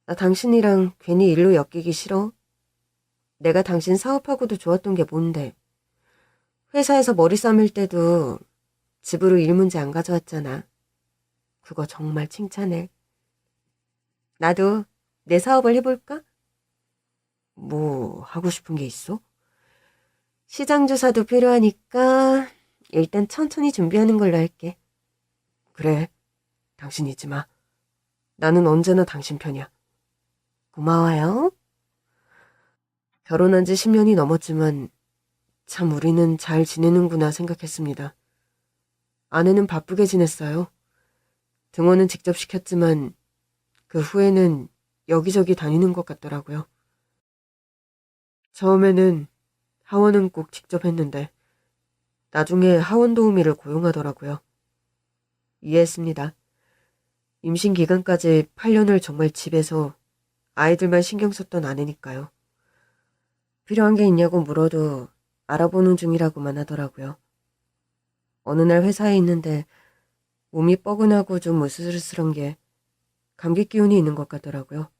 나 당신이랑 괜히 일로 엮이기 싫어. 내가 당신 사업하고도 좋았던 게 뭔데. 회사에서 머리 감을 때도 집으로 일 문제 안 가져왔잖아. 그거 정말 칭찬해. 나도 내 사업을 해볼까? 뭐 하고 싶은 게 있어? 시장 조사도 필요하니까 일단 천천히 준비하는 걸로 할게. 그래, 당신 잊지 마. 나는 언제나 당신 편이야. 고마워요. 결혼한 지 10년이 넘었지만 참 우리는 잘 지내는구나 생각했습니다. 아내는 바쁘게 지냈어요. 등원은 직접 시켰지만 그 후에는 여기저기 다니는 것 같더라고요. 처음에는 하원은 꼭 직접 했는데 나중에 하원 도우미를 고용하더라고요. 이해했습니다. 임신 기간까지 8년을 정말 집에서 아이들만 신경 썼던 아내니까요. 필요한 게 있냐고 물어도 알아보는 중이라고만 하더라고요. 어느 날 회사에 있는데 몸이 뻐근하고 좀 으스스러운 게 감기 기운이 있는 것 같더라고요.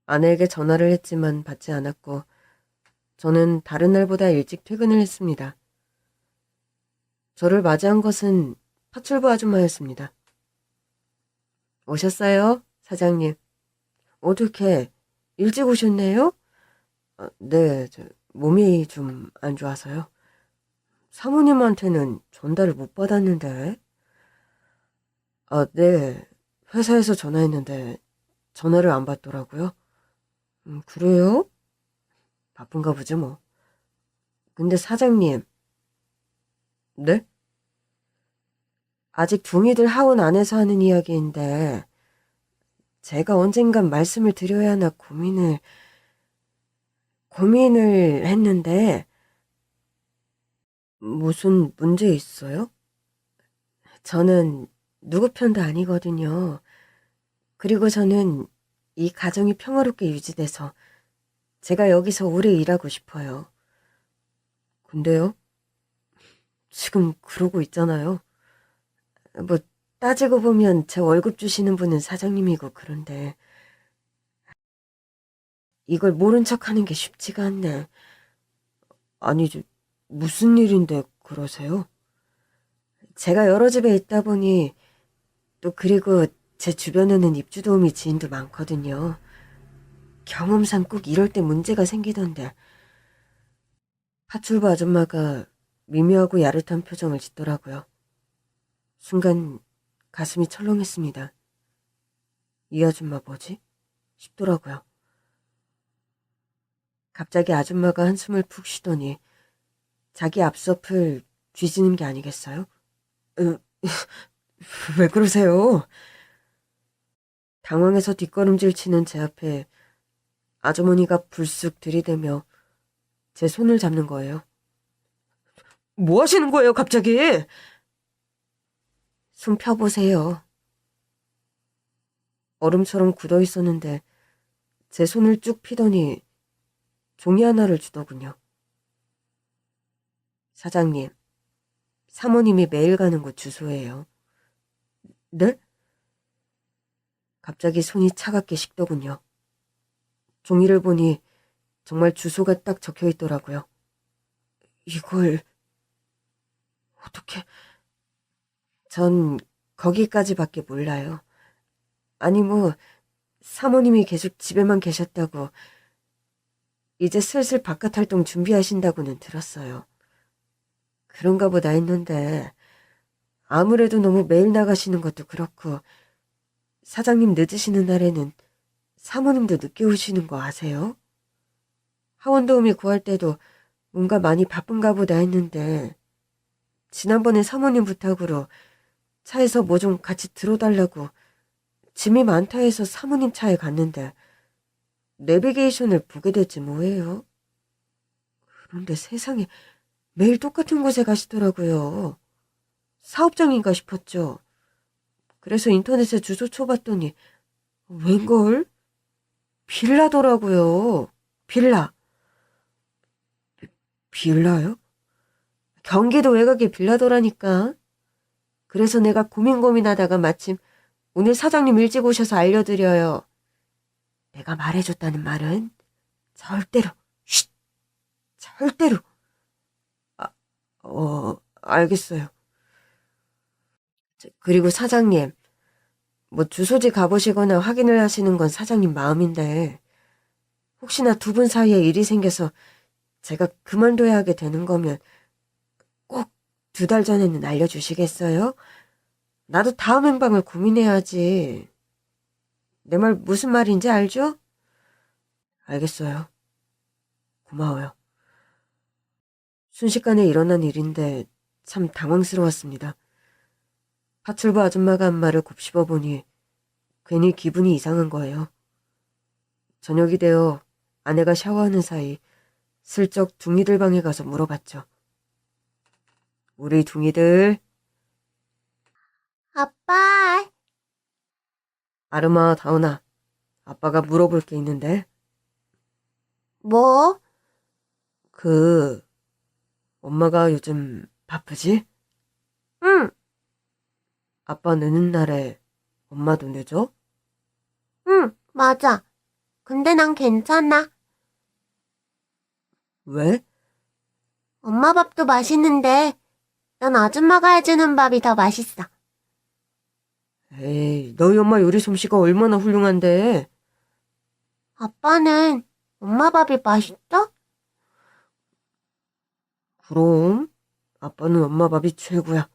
아내에게 전화를 했지만 받지 않았고 저는 다른 날보다 일찍 퇴근을 했습니다. 저를 맞이한 것은 파출부 아줌마였습니다. 오셨어요, 사장님. 어떻게 일찍 오셨네요? 네, 몸이 좀 안 좋아서요. 사모님한테는 전달을 못 받았는데. 네. 회사에서 전화했는데 전화를 안 받더라고요. 그래요? 바쁜가 보죠, 뭐. 근데 사장님, 네? 아직 둥이들 하원 안에서 하는 이야기인데 제가 언젠간 말씀을 드려야 하나 고민을 했는데 무슨 문제 있어요? 저는 누구 편도 아니거든요. 그리고 저는 이 가정이 평화롭게 유지돼서 제가 여기서 오래 일하고 싶어요. 근데요? 지금 그러고 있잖아요. 뭐 따지고 보면 제 월급 주시는 분은 사장님이고 그런데 이걸 모른 척하는 게 쉽지가 않네. 아니지, 무슨 일인데 그러세요? 제가 여러 집에 있다 보니 또 그리고 제 주변에는 입주도우미 지인도 많거든요. 경험상 꼭 이럴 때 문제가 생기던데. 파출부 아줌마가 미묘하고 야릇한 표정을 짓더라고요. 순간 가슴이 철렁했습니다. 이 아줌마 뭐지? 싶더라고요. 갑자기 아줌마가 한숨을 푹 쉬더니 자기 앞섭을 뒤지는 게 아니겠어요? 왜 그러세요? 당황해서 뒷걸음질 치는 제 앞에 아주머니가 불쑥 들이대며 제 손을 잡는 거예요. 뭐 하시는 거예요, 갑자기? 숨 펴보세요. 얼음처럼 굳어 있었는데 제 손을 쭉 피더니 종이 하나를 주더군요. 사장님, 사모님이 매일 가는 곳 주소예요. 네? 갑자기 손이 차갑게 식더군요. 종이를 보니 정말 주소가 딱 적혀 있더라고요. 이걸 어떻게... 전 거기까지밖에 몰라요. 아니 사모님이 계속 집에만 계셨다고 이제 슬슬 바깥 활동 준비하신다고는 들었어요. 그런가 보다 했는데 아무래도 너무 매일 나가시는 것도 그렇고 사장님 늦으시는 날에는 사모님도 늦게 오시는 거 아세요? 하원도우미 구할 때도 뭔가 많이 바쁜가 보다 했는데 지난번에 사모님 부탁으로 차에서 뭐 좀 같이 들어달라고 짐이 많다 해서 사모님 차에 갔는데 내비게이션을 보게 됐지 뭐예요. 그런데 세상에 매일 똑같은 곳에 가시더라고요. 사업장인가 싶었죠. 그래서 인터넷에 주소 쳐봤더니 웬걸? 빌라더라고요. 빌라. 빌라요? 경기도 외곽에 빌라더라니까. 그래서 내가 고민하다가 마침 오늘 사장님 일찍 오셔서 알려드려요. 내가 말해줬다는 말은 절대로, 쉿! 절대로. 알겠어요. 그리고 사장님, 주소지 가보시거나 확인을 하시는 건 사장님 마음인데 혹시나 두 분 사이에 일이 생겨서 제가 그만둬야 하게 되는 거면 꼭 2달 전에는 알려주시겠어요? 나도 다음 행방을 고민해야지. 내 말 무슨 말인지 알죠? 알겠어요. 고마워요. 순식간에 일어난 일인데 참 당황스러웠습니다. 파출부 아줌마가 한 말을 곱씹어보니 괜히 기분이 이상한 거예요. 저녁이 되어 아내가 샤워하는 사이 슬쩍 둥이들 방에 가서 물어봤죠. 우리 둥이들. 아빠, 아름아, 다은아, 아빠가 물어볼 게 있는데. 뭐? 엄마가 요즘 바쁘지? 응, 아빠 늦는 날에 엄마도 늦어? 응, 맞아. 근데 난 괜찮아. 왜? 엄마 밥도 맛있는데 난 아줌마가 해주는 밥이 더 맛있어. 에이, 너희 엄마 요리 솜씨가 얼마나 훌륭한데. 아빠는 엄마 밥이 맛있어? 그럼 아빠는 엄마 밥이 최고야.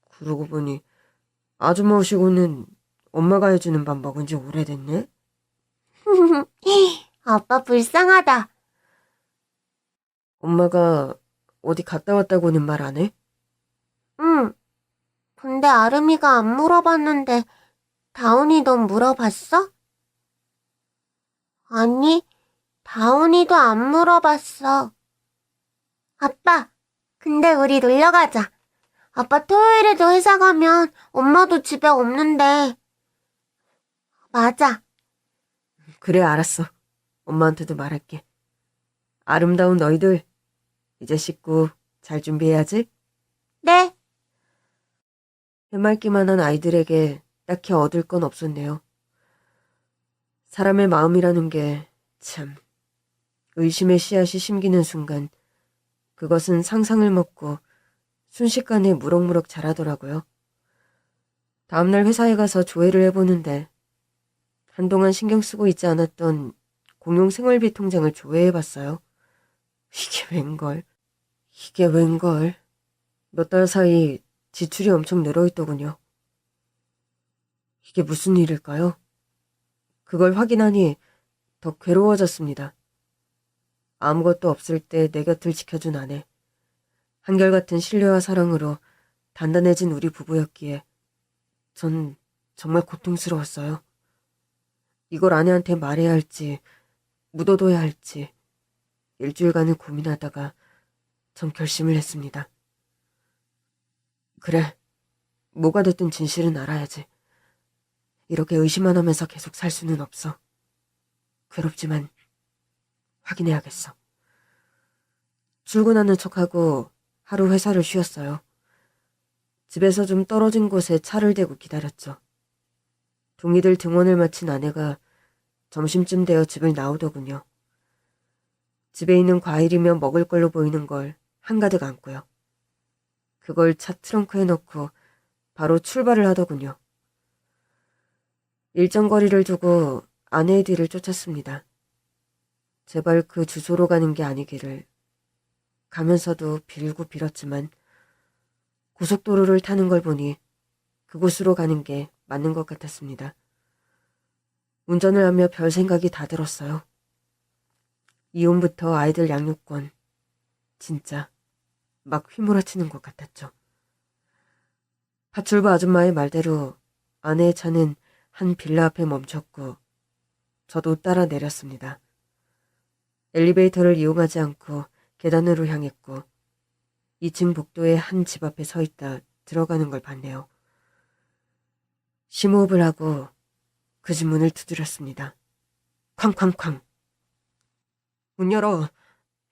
그러고 보니 아줌마 오시고는 엄마가 해주는 밥 먹은 지 오래됐네? 아빠 불쌍하다. 엄마가 어디 갔다 왔다고는 말 안 해? 응, 근데 아름이가 안 물어봤는데 다운이 넌 물어봤어? 아니, 다운이도 안 물어봤어. 아빠, 근데 우리 놀러 가자. 아빠 토요일에도 회사 가면 엄마도 집에 없는데. 맞아. 그래, 알았어. 엄마한테도 말할게. 아름다운 너희들, 이제 씻고 잘 준비해야지. 네. 해맑기만 한 아이들에게 딱히 얻을 건 없었네요. 사람의 마음이라는 게 참 의심의 씨앗이 심기는 순간 그것은 상상을 먹고 순식간에 무럭무럭 자라더라고요. 다음날 회사에 가서 조회를 해보는데 한동안 신경 쓰고 있지 않았던 공용 생활비 통장을 조회해봤어요. 이게 웬걸. 몇 달 사이 지출이 엄청 늘어있더군요. 이게 무슨 일일까요? 그걸 확인하니 더 괴로워졌습니다. 아무것도 없을 때 내 곁을 지켜준 아내. 한결같은 신뢰와 사랑으로 단단해진 우리 부부였기에 전 정말 고통스러웠어요. 이걸 아내한테 말해야 할지 묻어둬야 할지 일주일간을 고민하다가 전 결심을 했습니다. 그래, 뭐가 됐든 진실은 알아야지. 이렇게 의심만 하면서 계속 살 수는 없어. 괴롭지만 확인해야겠어. 출근하는 척하고 하루 회사를 쉬었어요. 집에서 좀 떨어진 곳에 차를 대고 기다렸죠. 동이들 등원을 마친 아내가 점심쯤 되어 집을 나오더군요. 집에 있는 과일이며 먹을 걸로 보이는 걸 한가득 안고요. 그걸 차 트렁크에 넣고 바로 출발을 하더군요. 일정 거리를 두고 아내의 뒤를 쫓았습니다. 제발 그 주소로 가는 게 아니기를. 가면서도 빌고 빌었지만 고속도로를 타는 걸 보니 그곳으로 가는 게 맞는 것 같았습니다. 운전을 하며 별 생각이 다 들었어요. 이혼부터 아이들 양육권, 진짜 막 휘몰아치는 것 같았죠. 파출부 아줌마의 말대로 아내의 차는 한 빌라 앞에 멈췄고 저도 따라 내렸습니다. 엘리베이터를 이용하지 않고 계단으로 향했고 2층 복도의 한 집 앞에 서 있다 들어가는 걸 봤네요. 심호흡을 하고 그 집 문을 두드렸습니다. 쾅쾅쾅. 문 열어.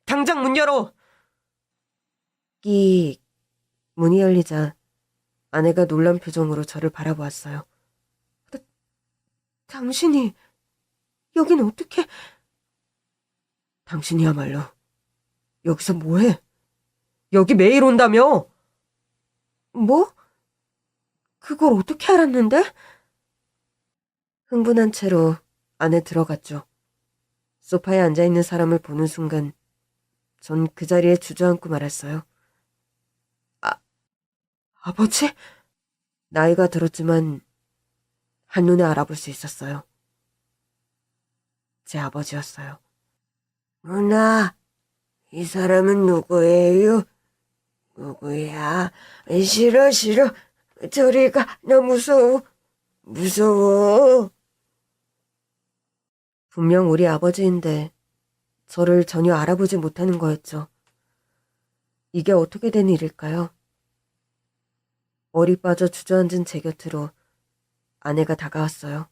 당장 문 열어. 끼익. 문이 열리자 아내가 놀란 표정으로 저를 바라보았어요. 당신이 여긴 어떻게... 당신이야말로 여기서 뭐해? 여기 매일 온다며? 뭐? 그걸 어떻게 알았는데? 흥분한 채로 안에 들어갔죠. 소파에 앉아있는 사람을 보는 순간 전 그 자리에 주저앉고 말았어요. 아버지? 나이가 들었지만 한눈에 알아볼 수 있었어요. 제 아버지였어요. 누나, 이 사람은 누구예요? 누구야? 싫어, 싫어. 저리 가. 나 무서워. 무서워. 분명 우리 아버지인데 저를 전혀 알아보지 못하는 거였죠. 이게 어떻게 된 일일까요? 얼이 빠져 주저앉은 제 곁으로 아내가 다가왔어요.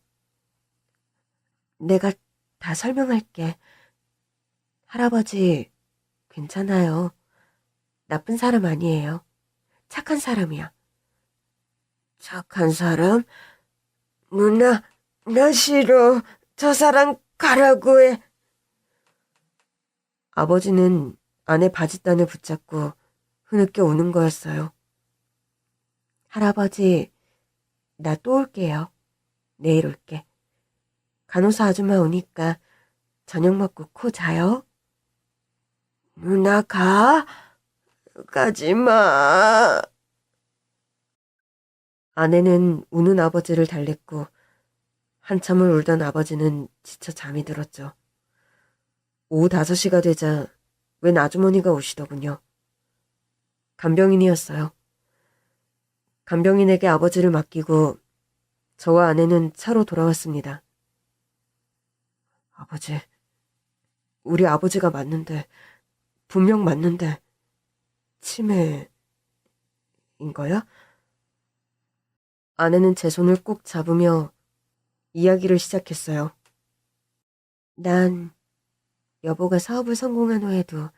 내가 다 설명할게. 할아버지, 괜찮아요. 나쁜 사람 아니에요. 착한 사람이야. 착한 사람? 누나, 나 싫어. 저 사람 가라고 해. 아버지는 아내 바짓단을 붙잡고 흐느껴 우는 거였어요. 할아버지, 나 또 올게요. 내일 올게. 간호사 아줌마 오니까 저녁 먹고 코 자요. 누나 가? 가지 마. 아내는 우는 아버지를 달랬고 한참을 울던 아버지는 지쳐 잠이 들었죠. 오후 5시가 되자 웬 아주머니가 오시더군요. 간병인이었어요. 간병인에게 아버지를 맡기고 저와 아내는 차로 돌아왔습니다. 아버지, 우리 아버지가 맞는데, 분명 맞는데 치매인 거야? 아내는 제 손을 꼭 잡으며 이야기를 시작했어요. 난 여보가 사업을 성공한 후에도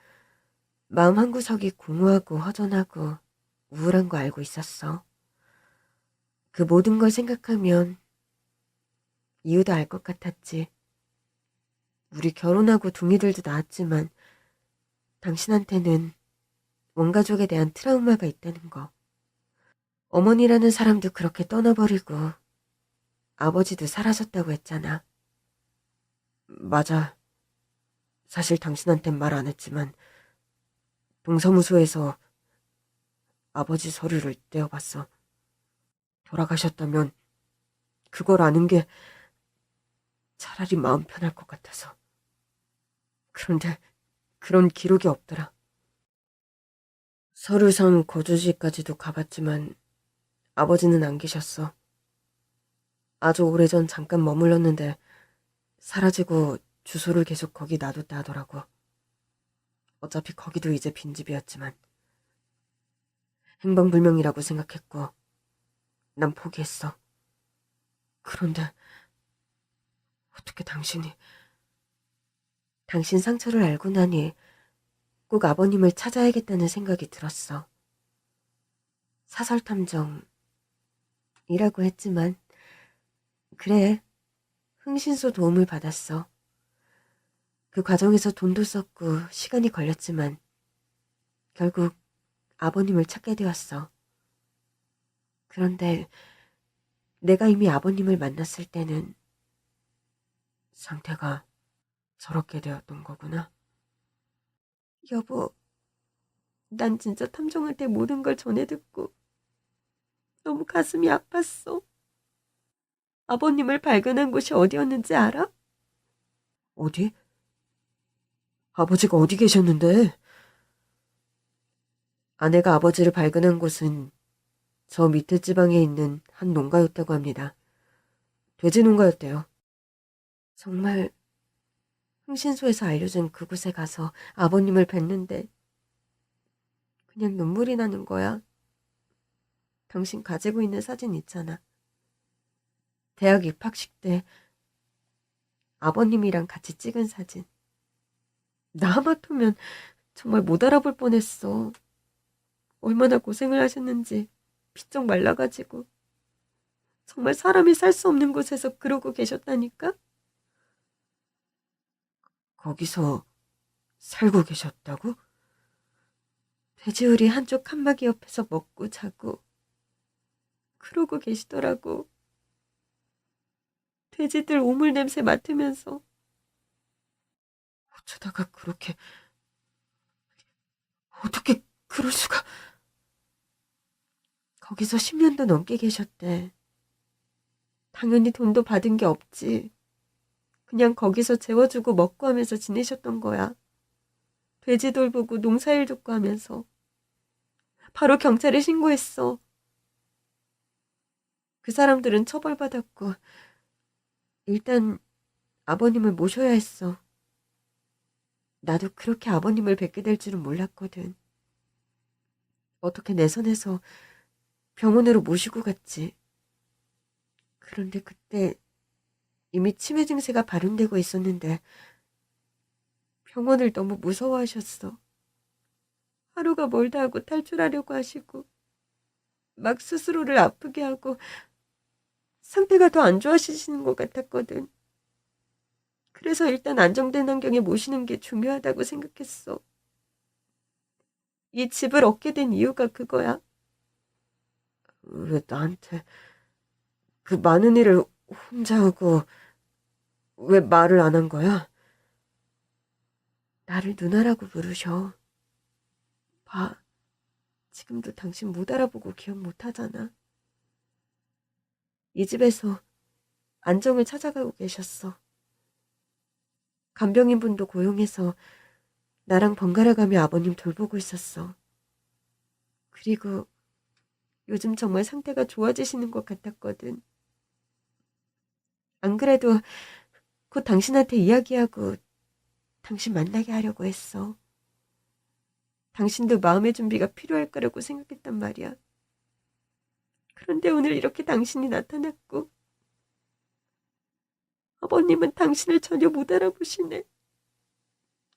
마음 한구석이 공허하고 허전하고 우울한 거 알고 있었어. 그 모든 걸 생각하면 이유도 알 것 같았지. 우리 결혼하고 둥이들도 낳았지만 당신한테는 원가족에 대한 트라우마가 있다는 거. 어머니라는 사람도 그렇게 떠나버리고 아버지도 사라졌다고 했잖아. 맞아. 사실 당신한텐 말 안 했지만 동사무소에서 아버지 서류를 떼어봤어. 돌아가셨다면 그걸 아는 게 차라리 마음 편할 것 같아서. 그런데 그런 기록이 없더라. 서류상 거주지까지도 가봤지만 아버지는 안 계셨어. 아주 오래전 잠깐 머물렀는데 사라지고 주소를 계속 거기 놔뒀다 하더라고. 어차피 거기도 이제 빈집이었지만. 행방불명이라고 생각했고 난 포기했어. 그런데 어떻게 당신 상처를 알고 나니 꼭 아버님을 찾아야겠다는 생각이 들었어. 사설탐정이라고 했지만 그래, 흥신소 도움을 받았어. 그 과정에서 돈도 썼고 시간이 걸렸지만 결국 아버님을 찾게 되었어. 그런데 내가 이미 아버님을 만났을 때는 상태가 저렇게 되었던 거구나. 여보, 난 진짜 탐정할 때 모든 걸 전해 듣고 너무 가슴이 아팠어. 아버님을 발견한 곳이 어디였는지 알아? 어디? 아버지가 어디 계셨는데? 아내가 아버지를 발견한 곳은 저 밑에 지방에 있는 한 농가였다고 합니다. 돼지 농가였대요. 정말 흥신소에서 알려준 그곳에 가서 아버님을 뵀는데 그냥 눈물이 나는 거야. 당신 가지고 있는 사진 있잖아. 대학 입학식 때 아버님이랑 같이 찍은 사진. 나 하마터면 정말 못 알아볼 뻔했어. 얼마나 고생을 하셨는지 피쩍 말라가지고. 정말 사람이 살 수 없는 곳에서 그러고 계셨다니까? 거기서 살고 계셨다고? 돼지우리 한쪽 칸막이 옆에서 먹고 자고 그러고 계시더라고. 돼지들 오물 냄새 맡으면서. 어쩌다가 그렇게, 어떻게 그럴 수가. 거기서 10년도 넘게 계셨대. 당연히 돈도 받은 게 없지. 그냥 거기서 재워주고 먹고 하면서 지내셨던 거야. 돼지 돌보고 농사일 돕고 하면서. 바로 경찰에 신고했어. 그 사람들은 처벌받았고 일단 아버님을 모셔야 했어. 나도 그렇게 아버님을 뵙게 될 줄은 몰랐거든. 어떻게 내 손에서 병원으로 모시고 갔지. 그런데 그때 이미 치매 증세가 발현되고 있었는데 병원을 너무 무서워하셨어. 하루가 멀다 하고 탈출하려고 하시고 막 스스로를 아프게 하고 상태가 더 안 좋아지시는 것 같았거든. 그래서 일단 안정된 환경에 모시는 게 중요하다고 생각했어. 이 집을 얻게 된 이유가 그거야. 왜 나한테 그 많은 일을 혼자 하고 왜 말을 안 한 거야? 나를 누나라고 부르셔. 봐, 지금도 당신 못 알아보고 기억 못 하잖아. 이 집에서 안정을 찾아가고 계셨어. 간병인분도 고용해서 나랑 번갈아가며 아버님 돌보고 있었어. 그리고 요즘 정말 상태가 좋아지시는 것 같았거든. 안 그래도 곧 당신한테 이야기하고 당신 만나게 하려고 했어. 당신도 마음의 준비가 필요할 거라고 생각했단 말이야. 그런데 오늘 이렇게 당신이 나타났고 아버님은 당신을 전혀 못 알아보시네.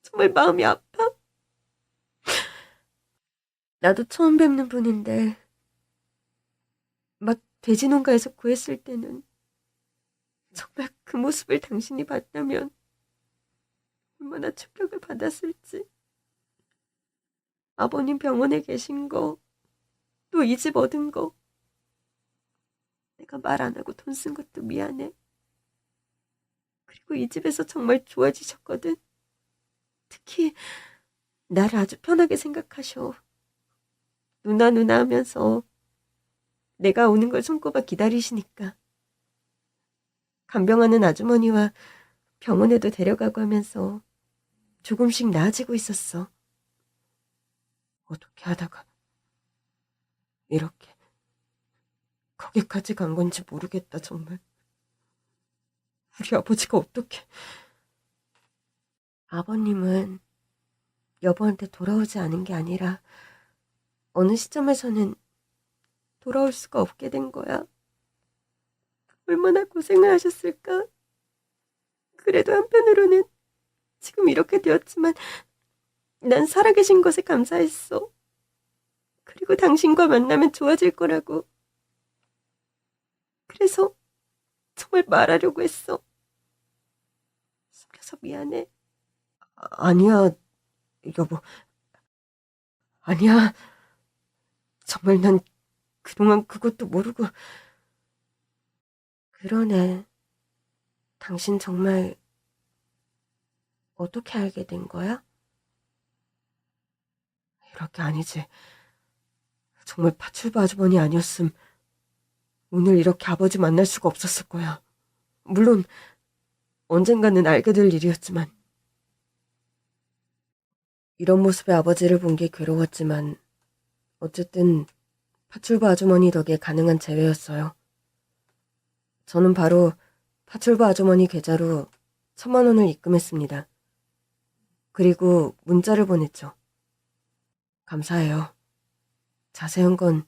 정말 마음이 아파. 나도 처음 뵙는 분인데 막 돼지 농가에서 구했을 때는 정말 그 모습을 당신이 봤다면 얼마나 충격을 받았을지. 아버님 병원에 계신 거, 또 이 집 얻은 거. 내가 말 안 하고 돈 쓴 것도 미안해. 그리고 이 집에서 정말 좋아지셨거든. 특히 나를 아주 편하게 생각하셔. 누나 하면서 내가 오는 걸 손꼽아 기다리시니까. 간병하는 아주머니와 병원에도 데려가고 하면서 조금씩 나아지고 있었어. 어떻게 하다가 이렇게 거기까지 간 건지 모르겠다, 정말. 우리 아버지가 어떻게... 아버님은 여보한테 돌아오지 않은 게 아니라 어느 시점에서는 돌아올 수가 없게 된 거야. 얼마나 고생을 하셨을까? 그래도 한편으로는 지금 이렇게 되었지만 난 살아계신 것에 감사했어. 그리고 당신과 만나면 좋아질 거라고. 그래서 정말 말하려고 했어. 숨겨서 미안해. 아니야, 여보. 아니야. 정말 난 그동안 그것도 모르고. 그러네. 당신 정말 어떻게 알게 된 거야? 이렇게 아니지. 정말 파출부 아주머니 아니었음 오늘 이렇게 아버지 만날 수가 없었을 거야. 물론 언젠가는 알게 될 일이었지만. 이런 모습의 아버지를 본 게 괴로웠지만 어쨌든 파출부 아주머니 덕에 가능한 재회였어요. 저는 바로 파출부 아주머니 계좌로 1,000만 원을 입금했습니다. 그리고 문자를 보냈죠. 감사해요. 자세한 건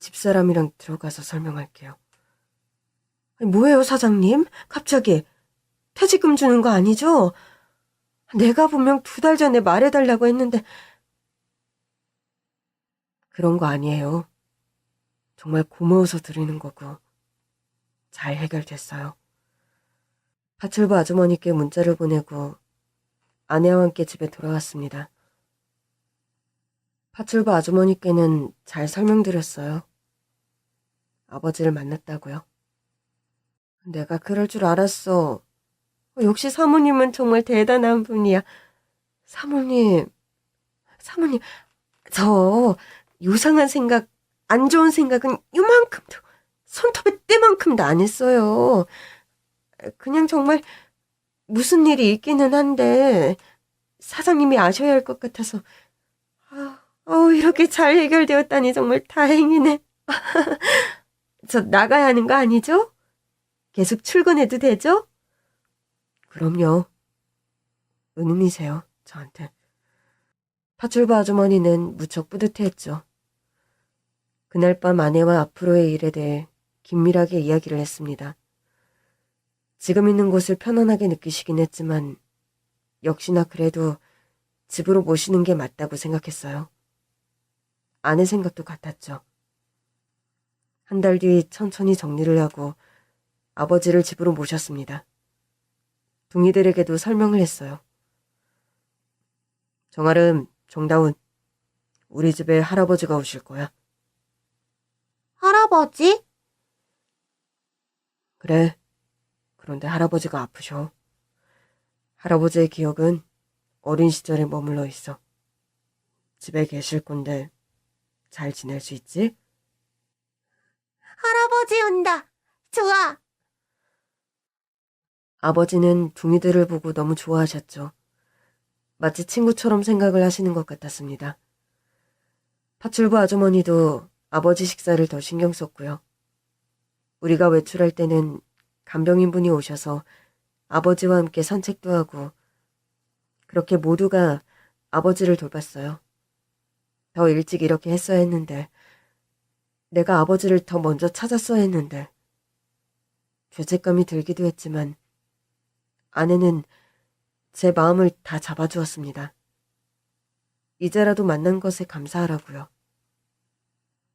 집사람이랑 들어가서 설명할게요. 아니, 뭐예요, 사장님? 갑자기 퇴직금 주는 거 아니죠? 내가 분명 2달 전에 말해달라고 했는데. 그런 거 아니에요. 정말 고마워서 드리는 거고. 잘 해결됐어요. 파출부 아주머니께 문자를 보내고 아내와 함께 집에 돌아왔습니다. 파출부 아주머니께는 잘 설명드렸어요. 아버지를 만났다고요. 내가 그럴 줄 알았어. 역시 사모님은 정말 대단한 분이야. 사모님, 저 요상한 생각, 안 좋은 생각은 요만큼도, 손톱의 때만큼도 안 했어요. 그냥 정말 무슨 일이 있기는 한데 사장님이 아셔야 할 것 같아서. 이렇게 잘 해결되었다니 정말 다행이네. 저 나가야 하는 거 아니죠? 계속 출근해도 되죠? 그럼요. 은은이세요, 저한테. 파출부 아주머니는 무척 뿌듯해했죠. 그날 밤 아내와 앞으로의 일에 대해 긴밀하게 이야기를 했습니다. 지금 있는 곳을 편안하게 느끼시긴 했지만 역시나 그래도 집으로 모시는 게 맞다고 생각했어요. 아내 생각도 같았죠. 한 달 뒤 천천히 정리를 하고 아버지를 집으로 모셨습니다. 둥이들에게도 설명을 했어요. 정아름, 정다운, 우리 집에 할아버지가 오실 거야. 할아버지? 그래. 그런데 할아버지가 아프셔. 할아버지의 기억은 어린 시절에 머물러 있어. 집에 계실 건데 잘 지낼 수 있지? 할아버지 온다. 좋아. 아버지는 둥이들을 보고 너무 좋아하셨죠. 마치 친구처럼 생각을 하시는 것 같았습니다. 파출부 아주머니도 아버지 식사를 더 신경 썼고요. 우리가 외출할 때는 간병인분이 오셔서 아버지와 함께 산책도 하고 그렇게 모두가 아버지를 돌봤어요. 더 일찍 이렇게 했어야 했는데 내가 아버지를 더 먼저 찾았어야 했는데 죄책감이 들기도 했지만 아내는 제 마음을 다 잡아주었습니다. 이제라도 만난 것에 감사하라고요.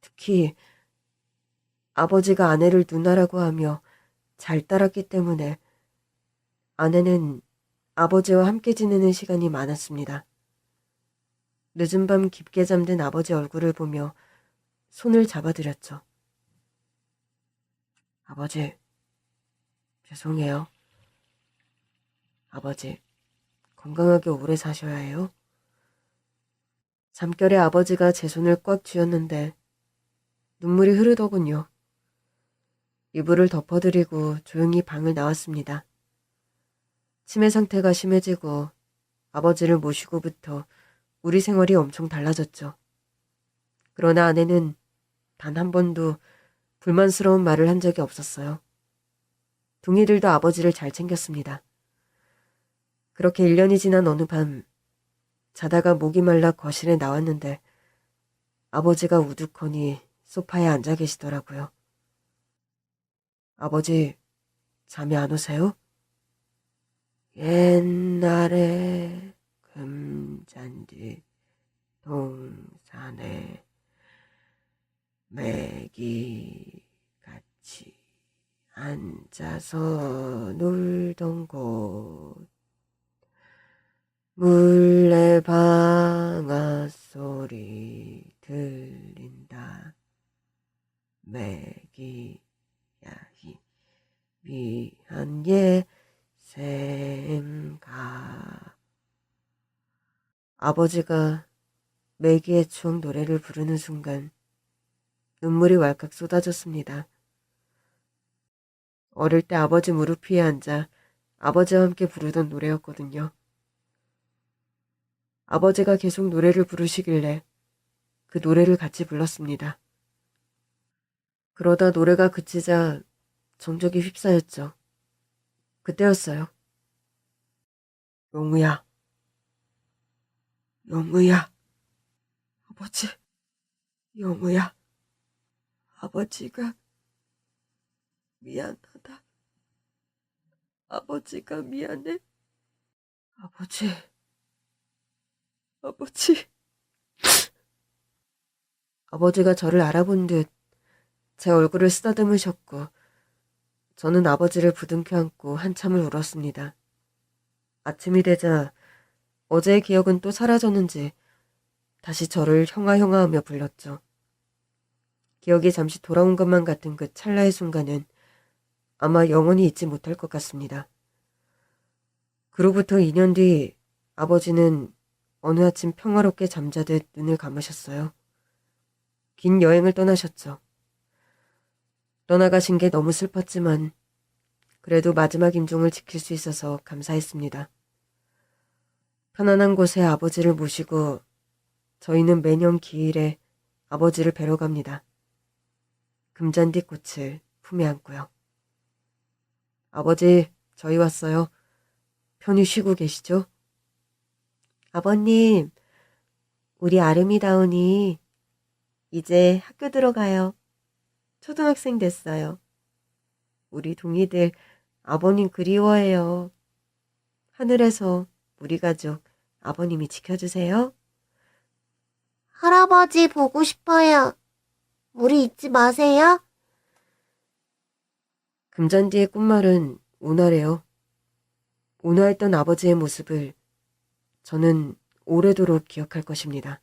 특히 아버지가 아내를 누나라고 하며 잘 따랐기 때문에 아내는 아버지와 함께 지내는 시간이 많았습니다. 늦은 밤 깊게 잠든 아버지 얼굴을 보며 손을 잡아드렸죠. 아버지, 죄송해요. 아버지, 건강하게 오래 사셔야 해요. 잠결에 아버지가 제 손을 꽉 쥐었는데 눈물이 흐르더군요. 이불을 덮어드리고 조용히 방을 나왔습니다. 치매 상태가 심해지고 아버지를 모시고부터 우리 생활이 엄청 달라졌죠. 그러나 아내는 단 한 번도 불만스러운 말을 한 적이 없었어요. 둥이들도 아버지를 잘 챙겼습니다. 그렇게 1년이 지난 어느 밤 자다가 목이 말라 거실에 나왔는데 아버지가 우두커니 소파에 앉아 계시더라고요. 아버지, 잠이 안 오세요? 옛날에 금잔디 동산에 매기 같이 앉아서 놀던 곳 물레방아 소리 들린다. 매기야 위한 생각. 아버지가 매기의 추억 노래를 부르는 순간 눈물이 왈칵 쏟아졌습니다. 어릴 때 아버지 무릎 위에 앉아 아버지와 함께 부르던 노래였거든요. 아버지가 계속 노래를 부르시길래 그 노래를 같이 불렀습니다. 그러다 노래가 그치자 정적이 휩싸였죠. 그때였어요. 영우야, 영우야, 아버지, 영우야, 아버지가 미안하다. 아버지가 미안해. 아버지, 아버지. 아버지가 저를 알아본 듯 제 얼굴을 쓰다듬으셨고 저는 아버지를 부둥켜 안고 한참을 울었습니다. 아침이 되자 어제의 기억은 또 사라졌는지 다시 저를 형아 하며 불렀죠. 기억이 잠시 돌아온 것만 같은 그 찰나의 순간은 아마 영원히 잊지 못할 것 같습니다. 그로부터 2년 뒤 아버지는 어느 아침 평화롭게 잠자듯 눈을 감으셨어요. 긴 여행을 떠나셨죠. 떠나가신 게 너무 슬펐지만 그래도 마지막 임종을 지킬 수 있어서 감사했습니다. 편안한 곳에 아버지를 모시고 저희는 매년 기일에 아버지를 뵈러 갑니다. 금잔디 꽃을 품에 안고요. 아버지, 저희 왔어요. 편히 쉬고 계시죠? 아버님, 우리 아름이다운이 이제 학교 들어가요. 초등학생 됐어요. 우리 동이들 아버님 그리워해요. 하늘에서 우리 가족 아버님이 지켜주세요. 할아버지 보고 싶어요. 우리 잊지 마세요. 금잔디의 꽃말은 온화래요. 온화했던 아버지의 모습을 저는 오래도록 기억할 것입니다.